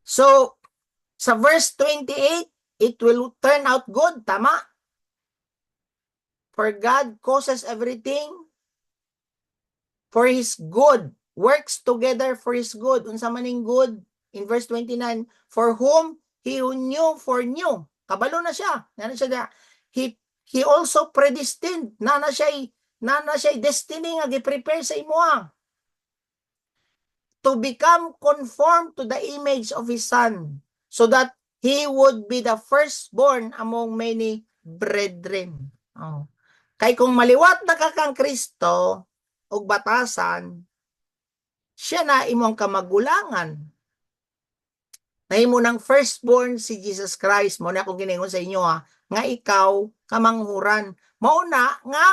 So, sa verse 28, it will turn out good, tama? For God causes everything for His good, works together for His good. Unsa maning good? In verse 29, for whom He who knew foreknew. Kabalo na siya. Nana siya He also predestined. Nana siya destiny nga gi-prepare sa imuha. To become conformed to the image of His Son, so that He would be the firstborn among many brethren. Oh. Kay kung maliwat na ka kang Kristo, og batasan, siya na imong kamagulangan. Nahimo ng firstborn si Jesus Christ. Mo na akong giningon sa inyo nga ikaw kamanghuran. Mauna nga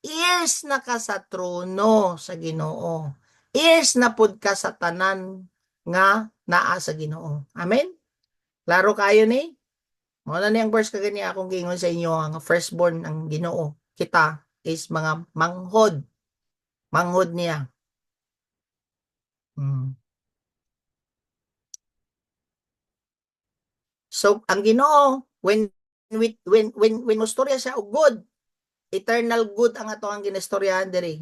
heirs na ka sa trono sa Ginoo. Heirs na pud ka sa tanan nga naa sa Ginoo. Amen? Klaro kayo ni? Mo na niyang verse kagani akong giingon sa inyo nga firstborn ang Ginoo. Kita is mga manghod. Manghod niya. So ang Ginoo when mustorya siya og good, eternal good ang ato ang ginistoryahan diri.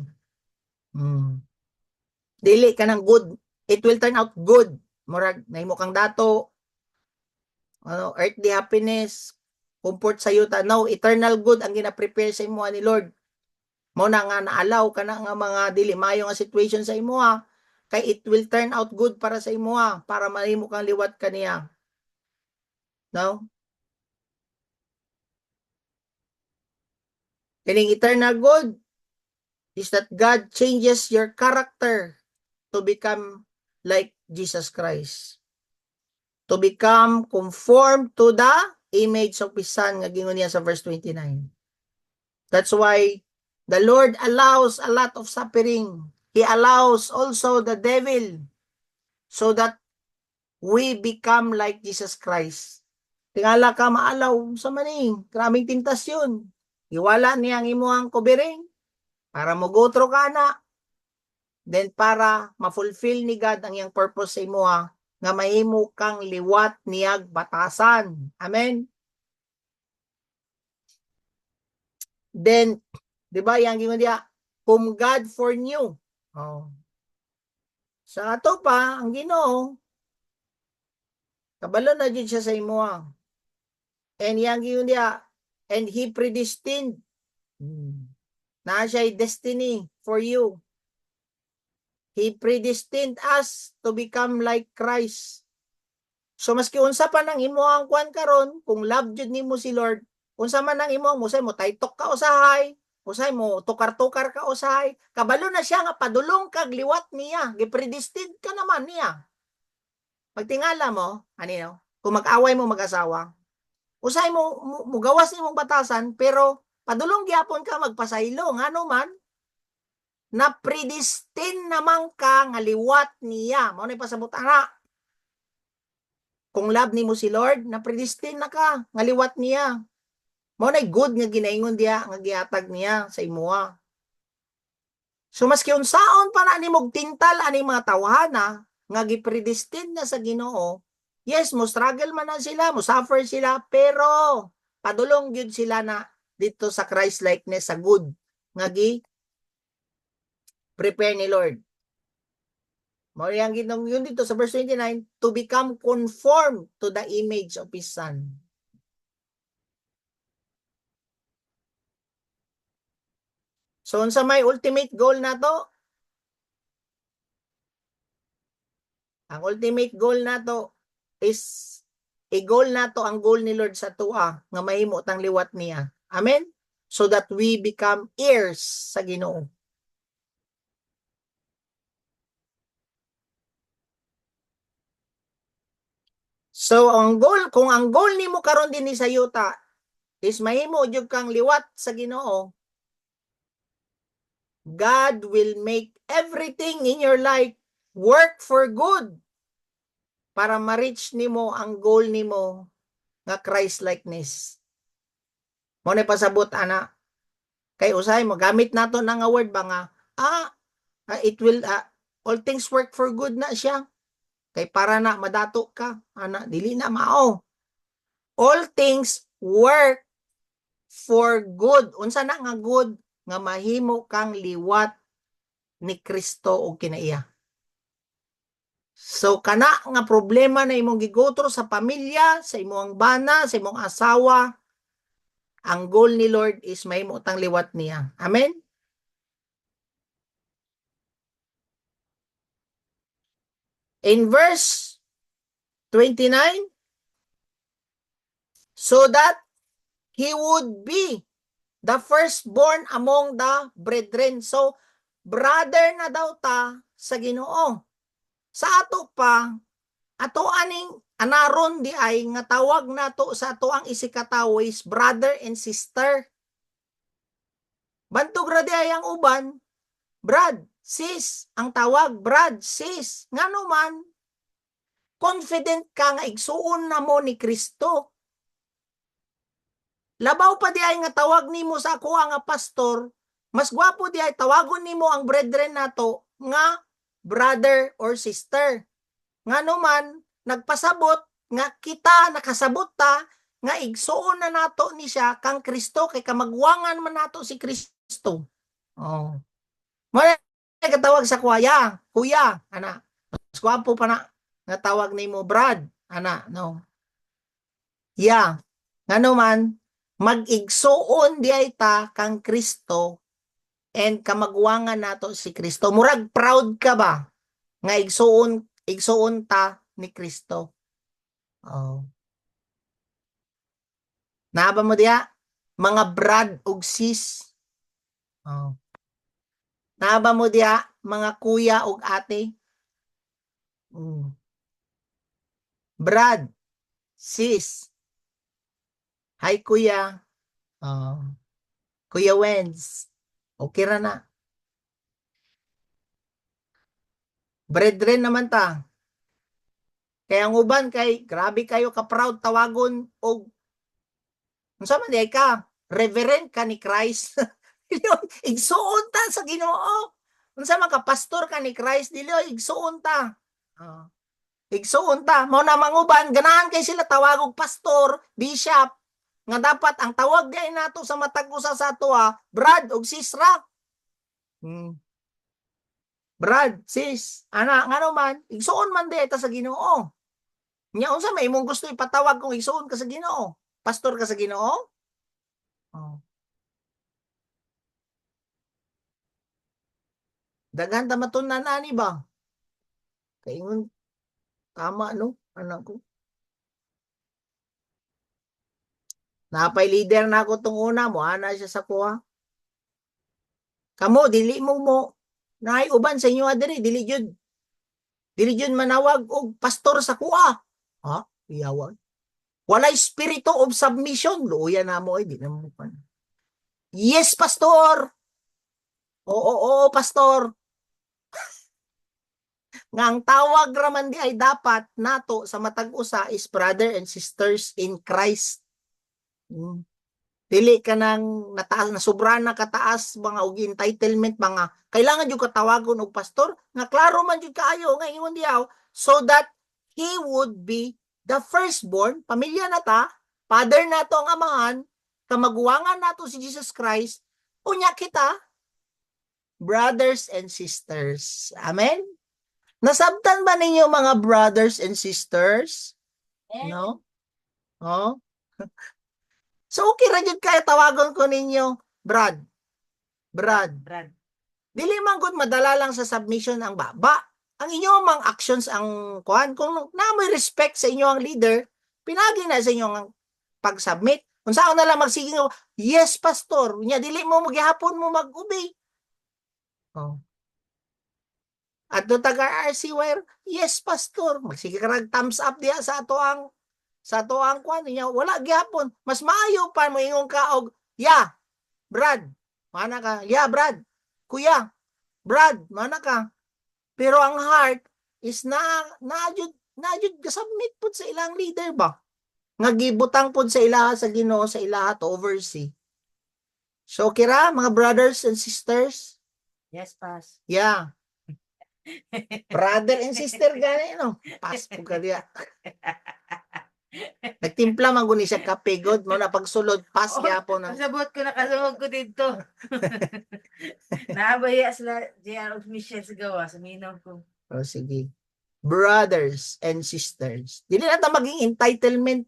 Dili ka ng good, it will turn out good. Murag nahimo kang dato, earthly happiness, comfort sa yuta. No, eternal good ang gina-prepare sa imo ni Lord. Mo na nga naalaw ka na nga mga dili mayo nga situation sa imo kay it will turn out good para sa imo para mahimo kang liwat kaniya. No? Kining eternal good is that God changes your character to become like Jesus Christ. To become conformed to the image of His Son, nga gingon niya sa verse 29. That's why the Lord allows a lot of suffering. He allows also the devil so that we become like Jesus Christ. Tingala ka maalaw sa maning, maraming tentasyon. Iwala niya ang imuhang kubiring para mogotro ka na. Then para ma-fulfill ni God ang iyang purpose sa imuha nga mahimo kang liwat niyag batasan. Amen. Then, di ba, yang gingon diya, whom God foreknew. Oh. Sa ato pa, ang Ginoo, kabalo na dyan siya sa imuha. And yang gingon diya, and He predestined. Na siya'y destiny for you. He predestined us to become like Christ. So maski unsa pa nang imuhang kwan karon, kung love jud nimo si Lord, unsa man nang imuhang musay mo taytok ka usahay, usay mo tukar-tukar ka usahay, kabalo na siya nga padulong kag liwat niya, gipredestined ka naman niya. Pagtingala mo, anino, kung mag-away mo mag-asawa, usay mo mugawas nimong batasan pero padulong gyapon ka magpasaylo ngano man na predestined naman ka nga liwat niya. Mao ni pasabot ana. Kung love nimo si Lord, na predestined na ka nga liwat niya. Mao nay good nga ginaingon diya nga gihatag niya sa imuha. So maski unsaon pa na nimog tintal ani mga tawhana nga gipredestined na sa Ginoo, yes, mo struggle man na sila, mo suffer sila, pero padulong gyud sila na dito sa Christ likeness sa good nga gi prepare ni Lord. Mao yang ginong yun dito sa verse 29, to become conformed to the image of His Son. So unsa may ultimate goal nato? Ang ultimate goal nato is goal nato ang goal ni Lord sa tuwa nga mahimo tang liwat niya. Amen? So that we become heirs sa Ginoo. So ang goal, kung ang goal nimo karon dinhi sa yuta is mahimo jud kang liwat sa Ginoo, God will make everything in your life work for good para ma-reach nimo ang goal nimo nga Christ likeness. Mo ni pasabot ana kay usay mo gamit nato na nga word ba nga it will all things work for good na siya kay para na madato ka ana dili na mao. All things work for good. Unsa na nga good nga mahimo kang liwat ni Kristo og kinaiya. So kana nga problema na imong gigotro sa pamilya, sa imong bana, sa imong asawa, ang goal ni Lord is mahimo tang liwat niya. Amen? In verse 29, so that he would be the firstborn among the brethren. So, brother na daw ta sa Ginoo. Sa ato pa, ato aning anaron di ay nga tawag nato sa ato ang isikatawo is brother and sister. Bantog ra di ay ang uban, brad, sis, ang tawag, brad, sis. Ngano man, confident ka nga igsuon na mo ni Kristo. Labaw pa di ay nga tawag nimo sa ako nga pastor, mas gwapo di ay tawagon nimo ang brethren nato nga brother or sister. Ngano man, nagpasabot nga kita nakasabot ta nga igsuon na nato ni siya kang Kristo kay kamagwangan man nato si Kristo. Oh. Mo katawag sa kuya, ana. Mas gwapo pa na nga tawag nimo brad, ana, no. Yeah. Ngano man, mag-igsuon di ay ta kang Kristo and kamagwangan nato si Kristo. Murag proud ka ba nga igsuon ta ni Kristo? Oh. Naaba mo diya mga brad ug sis. Oh. Naaba mo diya mga kuya ug ate. Mm. Brad, sis. Hi kuya. Oh. Kuya Wenz. Okay ra na. Brethren naman ta. Kaya ang uban kay grabe kayo ka proud tawagon og unsa man di ka reverend ka ni Christ. Igsuon ta sa Ginoo. Unsa man ka pastor ka ni Christ dili igsuon ta. Oh. Igsuon ta mao na manguban ganahan kay sila tawag og pastor, bishop nga dapat ang tawag di nato sa matag usa sa ato brad og sisra. Hmm. Brad, sis, ana ngano man igsuon man di ta sa Ginoo. Nya unsa may imong gusto ipatawag kung igsuon ka sa Ginoo? Pastor ka sa Ginoo? Oh. Daghan ta matunan ani ba? Kaingon tama no anak ko. Napay leader na ako tong una mo ana siya sa kuha. Kamo dili mo naay uban sa inyo adiri dili jud manawag og pastor sa kuha. Ha? Iyawag. Walay spirito of submission. Luya na mo ay di na mo pa. Yes, pastor. Oo, pastor. Nga ang tawag raman di ay dapat nato sa matag usa is brother and sisters in Christ. Dili ka nang nataas na sobra na kataas mga og entitlement mga kailangan jud katawagon og pastor nga klaro man jud kaayo nga ingon diaw so that he would be the firstborn pamilya nata father nato ang amahan kamaguwangan nato si Jesus Christ unya kita brothers and sisters. Amen. Nasabtan ba ninyo mga brothers and sisters? No? Oh? So okay ra jud kaya tawagon ko ninyo, Brad. Brad. Dili man gud madala lang sa submission ang baba. Ang inyo mang actions ang kuan kung namoy respect sa inyo ang leader, pinagi na sa inyo ang pag-submit. Unsaon na lang magsige nga, yes pastor, nya dili mo magyapon mo mag-obey. Oh. At do taga RC wire, yes pastor, magsige ka rag thumbs up diha sa ato ang kuan niya, wala gyapon. Mas maayo pa mo ingon ka og, yeah, Brad, mana ka? Yeah, Brad. Kuya, Brad, mana ka? Pero ang heart is na jud kasubmit pud sa ilang leader ba? Nga gibutang pud sa ilaha sa Ginoo sa ilaha to oversee. So kira mga brothers and sisters? Yes, Pas. Yeah. Brother and sister gani no. Pas pud ka diya. Nagtimpla man guni siya kape god mo na pagsulod pas gyapon ang Pasabot ko nakasungog ko dito. Naabaya sila JR of Michelle sa gawa sa minaw ko. Oh, sige. Brothers and sisters. Dili na ta maging entitlement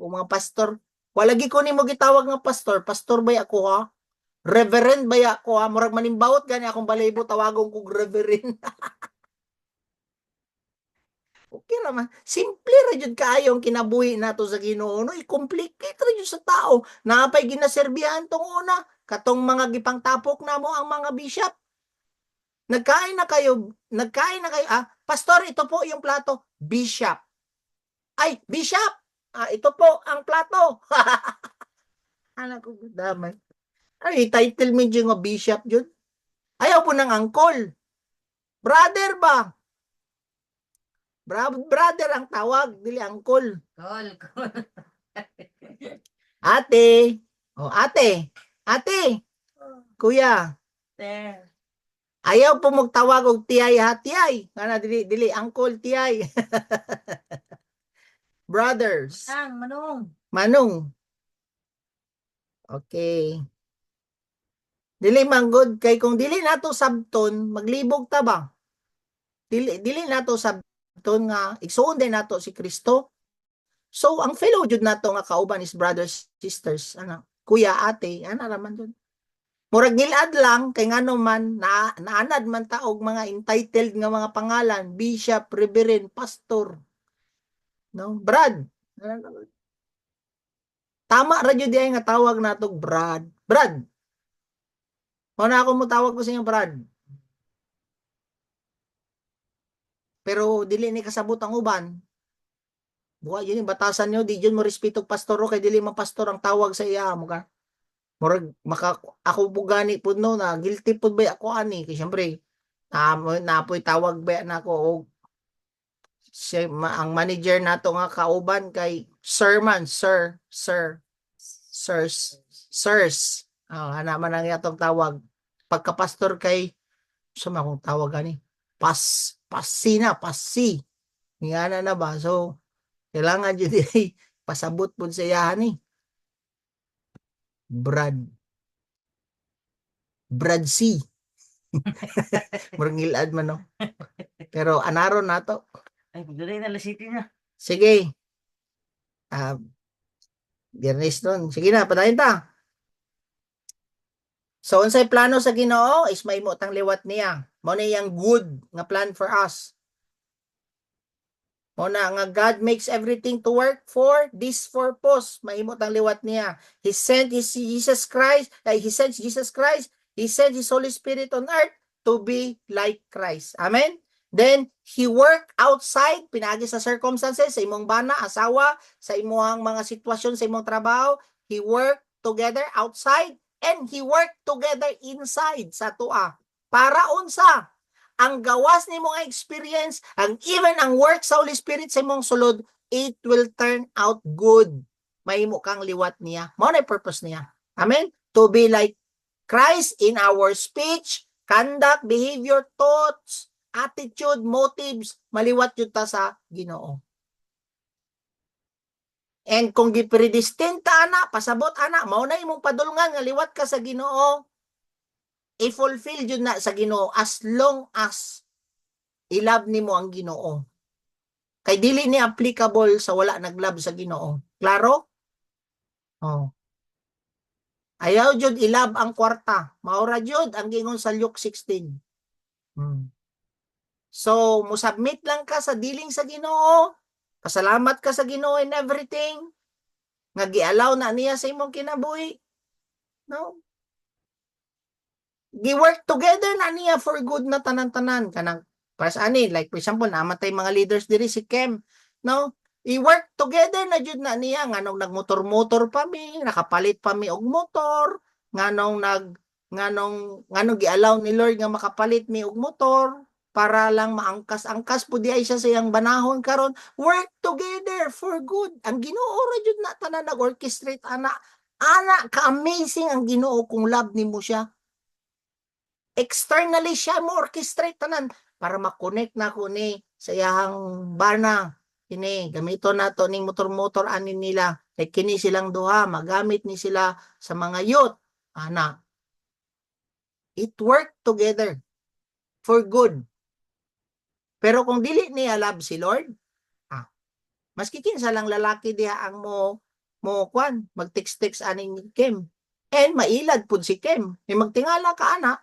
o mga pastor. Walagi ko nimo gitawag nga pastor. Pastor bay ako ha? Reverend bay ako ha? Murag manimbawot gani akong balaybo tawagong kog reverend. Okay naman. Simple ra jud kaayo ang kinabuhi nato sa Ginoo. No, i-complicate ra jud sa tao. Napay ginaserbihan tong una. Katong mga gipangtapok namo ang mga bishop. Nagkain na kayo. Pastor, ito po yung plato. Bishop. Ay, bishop. Ito po ang plato. Anak ko, damay. Ay, title mo dyan nga bishop dyan. Ayaw po ng uncle. Brother ba? Brother ang tawag, dili uncle. Call. Ate. O, ate. Ate. Kuya. There. Ayaw po magtawag og tiyay ha, tiyay. Nga dili uncle, tiyay. Brothers. Manong. Manong. Okay. Dili manggod kay kung dili nato sabton, maglibog ta ba? Dili nato sabton nga igsuon din nato si Kristo. So ang fellow jud nato nga kauban is brothers, sisters, kuya, ate, raman jud. Murag gilad lang kay ngano man naanad man ta og mga entitled nga mga pangalan, bishop, reverend, pastor. No, Brad. Tama ra jud diay nga tawag nato Brad. Brad. Mao na ako mo tawag ko sa inyo Brad. Pero dili ni kasabot ang uban. Buha yun yung batasan nyo, di yun mo respeto pastor kay dili man pastor ang tawag sa iya mo ka. Murag ako bugani pud no na guilty pud ba ako ani kay syempre napoy tawag ba na ako og ang manager nato nga kauban kay sir man, sirs. Ana man ang atong tawag. Pagka-pastor kay suma akong tawag ani. Pasi. Ngana na ba? So kailangan jud pasabot pud sa iyahan ni. Brad C. Murngilad man no. Pero anaron nato. Ay, pagdalay na lasiti na. Sige. Biyernes nun. Sige na, padayon ta. So, unsay plano sa Ginoo is mahimo tang liwat niya. Mao na yang good nga plan for us. Mao na nga God makes everything to work for this purpose. Mahimo tang liwat niya. He sent Jesus Christ. He sent His Holy Spirit on earth to be like Christ. Amen? Then, He worked outside, pinagi sa circumstances, sa imong bana, asawa, sa imong mga sitwasyon, sa imong trabaho. He worked together outside and He worked together inside sa tua. Para unsa? Ang gawas ni mong experience, even ang work sa Holy Spirit sa imong sulod, it will turn out good. Mahimo kang liwat niya. Mao na purpose niya. Amen? To be like Christ in our speech, conduct, behavior, thoughts, attitude, motives, maliwat yun ta sa Ginoo. And kung gipredestined ta ana, pasabot ana, mao na imong padulngan nga liwat ka sa Ginoo, i-fulfill yun na sa Ginoo as long as I-love nimo ang Ginoo. Kay dili ni applicable sa wala nag-love sa Ginoo. Klaro? Oh. Ayaw jud i-love ang kwarta. Maura jud ang gingon sa Luke 16. So, musubmit lang ka sa diling sa Ginoo. Pasalamat ka sa Ginoo in everything. Nga gi-allow na niya sa imong kinabuhi. No? Gi-work together na niya for good na tanan-tanan. Kanang, para sa ani, like for example, namatay mga leaders diri si Kem. No? I-work together na jud na niya. Nganong nagmotor-motor pa mi, nakapalit pa mi og motor. Nganong gi-allow ni Lord nga makapalit mi og motor para lang maangkas-angkas po di ay siya sa iyang banahon karon. Work together for good. Ang Ginoo ra jud na tanan nag-orchestrate ana. Ana ka-amazing ang Ginoo kung love nimo siya. Externally siya mo orchestrate tanan para makonect na ko ni sa iyang bana. Kini gamito nato ning motor-motor ani nila. Kay kini silang duha magamit ni sila sa mga youth. Ana. It work together for good. Pero kung dili niya love si Lord, maski kinsa lang lalaki diha ang mo mag-text aning Kim. And mailad pud si Kim. May magtingala ka ana,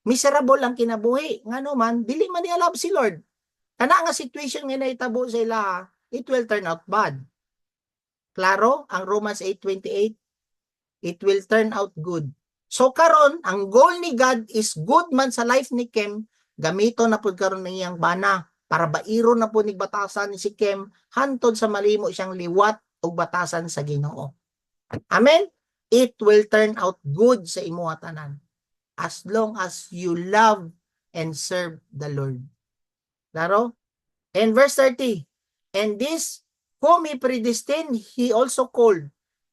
miserable ang kinabuhi. Ngano man, dili man niya love si Lord. Kana nga situation nga nahitabo sa ila, it will turn out bad. Klaro, ang Romans 8:28, it will turn out good. So karon, ang goal ni God is good man sa life ni Kim, gamito na pud karon ng iyang bana para bairo na po batasan ni si Kim hantod sa malimo siyang liwat og batasan sa Ginoo. Amen? It will turn out good sa imo tanan as long as you love and serve the Lord. Klaro? And verse 30, and this whom he predestined, he also called.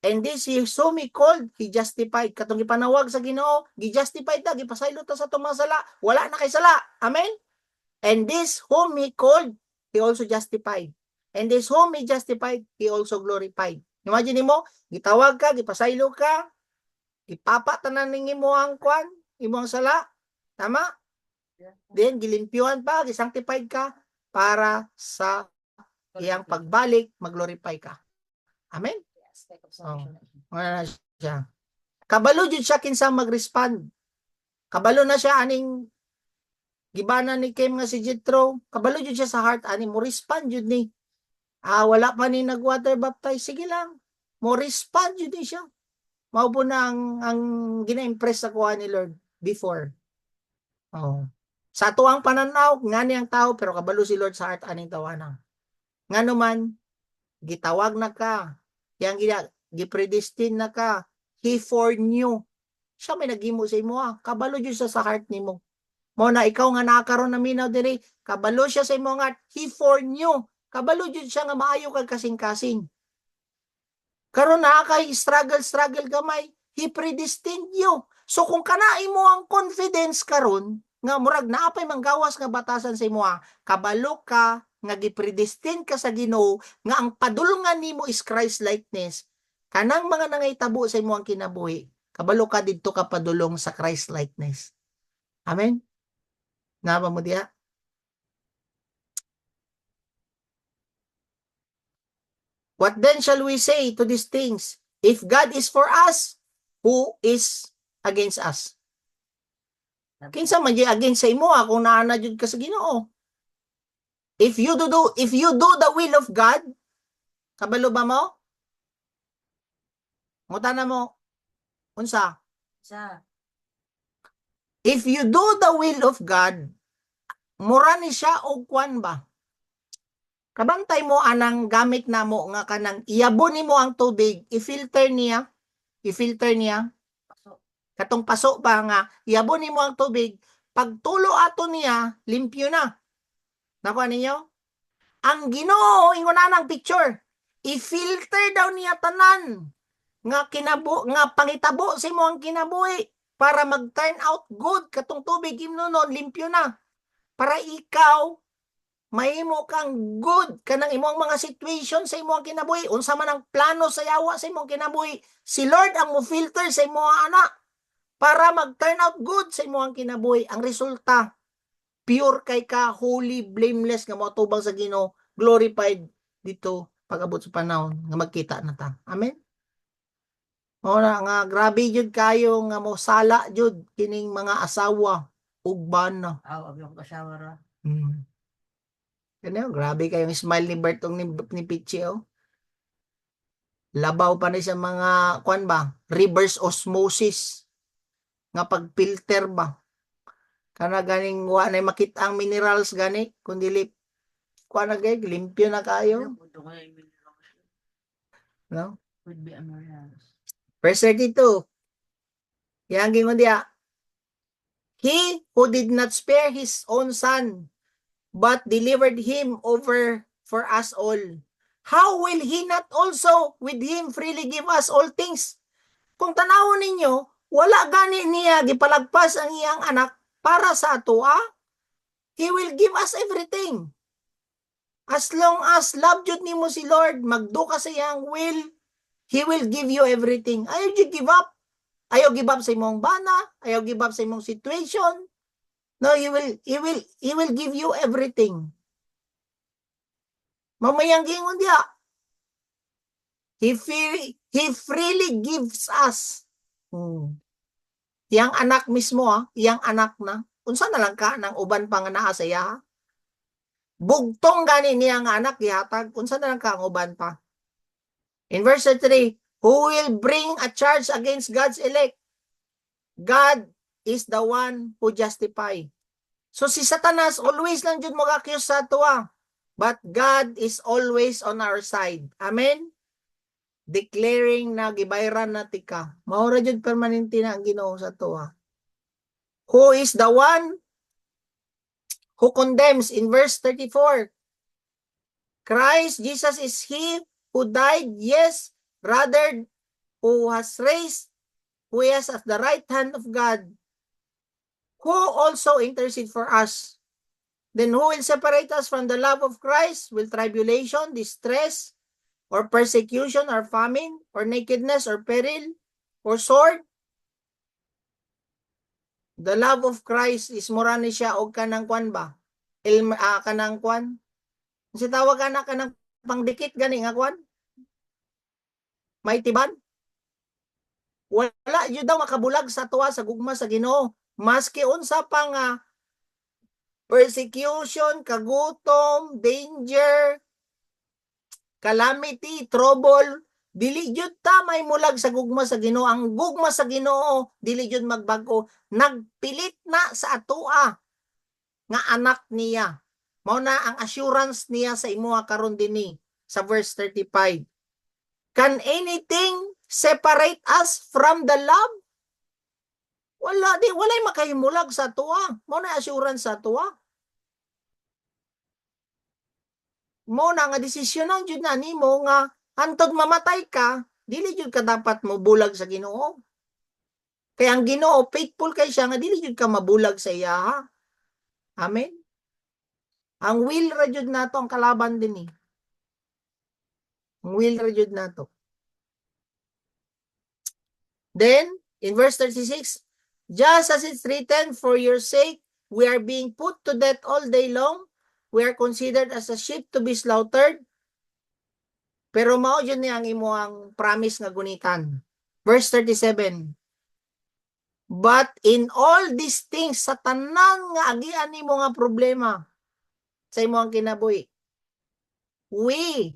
And this whom he called, he justified. Katong ipanawag sa Ginoo, gi-justified ta, gipasaylo ta sa tumasala, wala na kay sala. Amen? And this whom he called, he also justified. And this whom he justified, he also glorified. Imagine mo, gitawag ka, gipasaylo ka, ipapatanan ning imo ang kwan, imo ang sala. Tama? Then, gilimpyuhan pa, gisanctified ka, para sa iyang pagbalik, mag-glorify ka. Amen? Oh, wala na siya. Kabalo jud siya kinsa mag-respond. Kabalo na siya aning gibana ni Kim nga si Jethro. Kabalo jud siya sa heart ani mo respond jud ni. Wala pa ni nag-water baptize, sige lang. Mo respond jud ni siya. Mao po na ang gina-impress sa kuha ni Lord before. Oh. Sa tuang pananaw, ngani ang tao pero kabalo si Lord sa heart aning tawanan. Ngano man gitawag na ka, yang gipredestine na ka, he foreknew. Siya may naghimo sa imo kabalo jud sa heart nimo. Mo na ikaw nga nakaroon na minaw diri, kabalo siya sa imo nga, he foreknew. Kabalo jud siya nga maayo kag kasing-kasing. Karon na kay struggle gamay, he predestined you. So kung kana imo ang confidence karon nga murag naapay manggawas nga batasan sa imo, kabalo ka nga gipredestin ka sa Ginoo nga ang padulungan nimo is Christ likeness. Kanang mga nangahitabo sa imo ang kinabuhi, kabalo ka didto ka padulong sa Christ likeness. Amen. Nga mo diha? What then shall we say to these things? If God is for us, who is against us? Kinsa man di against sa imo kung naana jud ka sa Ginoo? If you do the will of God, kabalo ba mo? Mutana mo, unsa? If you do the will of God, mura ni siya og kwan ba? Kabantay mo anang gamit namo nga kanang iyabo nimo ang tubig, i-filter niya. Katong paso ba nga iyabo nimo ang tubig, pagtulo ato niya, limpyo na. Nakuha ninyo? Ang Ginoo ingon anang picture, i-filter daw niya tanan nga pangitabo sa imo ang kinabuhi para mag-turn out good katong tubig imnonon limpyo na. Para ikaw mahimo kang good kanang imong mga situation sa imong kinabuhi, unsa man ang plano sa yawa sa imong kinabuhi, si Lord ang mo filter sa imong anak para mag-turn out good sa imong kinabuhi. Ang resulta, pure kay ka, holy, blameless nga matubang sa Ginoo, glorified dito pag-abot sa panahon nga magkita na ta. Amen. Ora nga grabe jud kayo nga mosala jud kining mga asawa ug bana. Abi ako kasawa ra. Kanya, grabe kayong smile ni Bert ni Pichi, oh. Labaw pa ni sa mga, kwan ba, reverse osmosis, nga pag-filter ba. Kana ganing, wa na makita ang minerals gani, kundi kwan na gay, limpyo na kayo. No? Would be Americans. Verse 32, yang gingon diya, He who did not spare his own son, but delivered him over for us all, how will he not also with him freely give us all things? Kung tanawon ninyo, wala gani niya gipalagpas ang iyang anak para sa atua, he will give us everything. As long as love jud nimo si Lord, magdo ka sa iyang will, he will give you everything. Ayaw jud give up. Ayaw give up sa imong bana, ayaw give up sa imong situation. No, he will give you everything. Mamayang gingon diha. He freely gives us. Yang anak mismo, yang anak na. Unsa na lang ka ng uban pa nga naa sa iya? Bugtong gani niya nga anak gihatag. Unsa na lang ka ang uban pa? In verse 3, who will bring a charge against God's elect? God is the one who justify. So si Satanas always lang jud mag-accuse sa ato. But God is always on our side. Amen? Declaring na gibayran na tika. Maura jud permanente na ang Ginoo sa ato. Who is the one who condemns in verse 34? Christ Jesus is he who died, yes, rather who has raised, who is at the right hand of God, who also intercede for us. Then who will separate us from the love of Christ? Will tribulation, distress, or persecution, or famine, or nakedness, or peril, or sword? The love of Christ is mura ni siya og kanang kwan ba? Kanang kwan? Kasi tawag kanang pangdikit gani nga kwan? May tiban? Wala yun daw makabulag sa tuwa sa gugma sa Ginoo. Maski unsa pa nga persecution, kagutom, danger, calamity, trouble, dili jud ta may mulag sa gugma sa Ginoo. Ang gugma sa Ginoo dili jud magbago. Nagpilit na sa atua nga anak niya. Mao na ang assurance niya sa imuha karon dinhi sa verse 35. Can anything separate us from the love? Walay makahimulag sa atua. Mao na assurance sa atua. Mo na nga desisyonan jud na nimo nga hantod mamatay ka, dili jud ka dapat mo bulag sa Ginoo. Kaya ang Ginoo faithful kay siya nga dili jud ka mabulag sa iya. Amen. Ang will ra jud nato ang kalaban din Ang will ra jud nato. Then in verse 36, just as it's written, for your sake we are being put to death all day long. We are considered as a sheep to be slaughtered. Pero mao jud ni ang imuhang promise nga gunitan. Verse 37. But in all these things, sa tanan nga agian nimo nga problema sa imuhang kinabuhi, we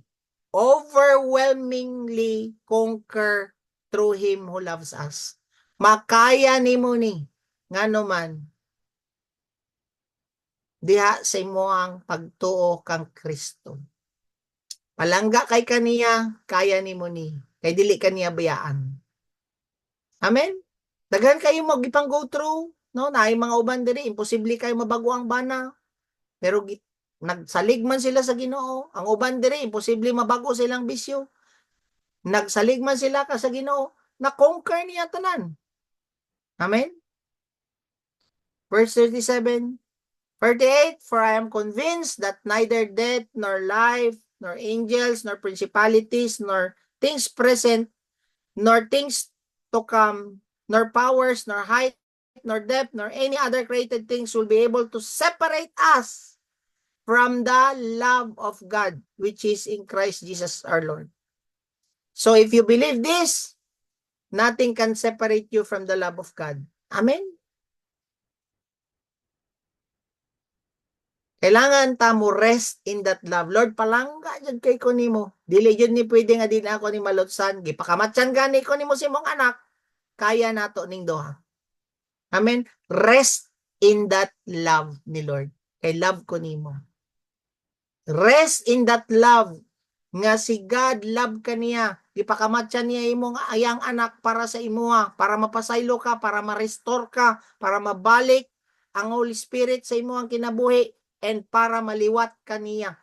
overwhelmingly conquer through Him who loves us. Makaya nimo ni ngano man diha sa imuhang pagtuo kang Kristo. Palangga kay kaniya, kaya nimo ni. Kay dili kaniya bayaan. Amen? Daghan kayo magipang go through, no? Naay mga uban diri, imposible kayo mabago ang bana. Pero nagsalig man sila sa Ginoo. Ang uban diri, imposible mabago silang bisyo. Nagsalig man sila ka sa Ginoo, na-conquer niya tanan. Amen? Verse 37, 38, for I am convinced that neither death, nor life, nor angels, nor principalities, nor things present, nor things to come, nor powers, nor height, nor depth, nor any other created things will be able to separate us from the love of God, which is in Christ Jesus our Lord. So if you believe this, nothing can separate you from the love of God. Amen? Kailangan ta mo rest in that love. Lord, palangga dyan kay ko nimo. Dili yun ni pwede nga din ako ni malutsan. Gipakamatsan gani ko nimo si mong anak. Kaya nato ning doha. Amen? Rest in that love ni Lord. Kay love ko nimo. Rest in that love nga si God love ka niya. Gipakamatsan niya imong ayang anak para sa imuha, para mapasaylo ka, para ma-restore ka, para mabalik ang Holy Spirit sa imuhang kinabuhi, and para maliwat ka niya.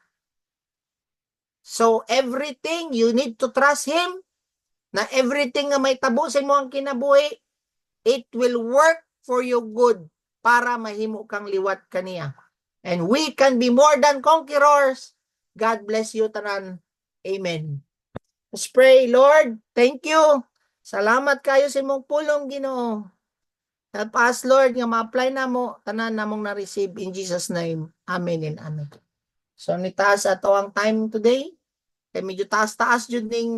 So everything you need to trust Him, na everything nga may tabo sa imuhang kinabuhi, it will work for your good para mahimo kang liwat kaniya. And we can be more than conquerors. God bless you tanan. Amen. Let's pray. Lord, thank you. Salamat kayo sa imong pulong, Ginoo. Help us, Lord, nga ma-apply na mo, tanan namong na-receive in Jesus' name. Amen and amen. So, nitaas ato ang time today. Kaya medyo taas-taas yun ning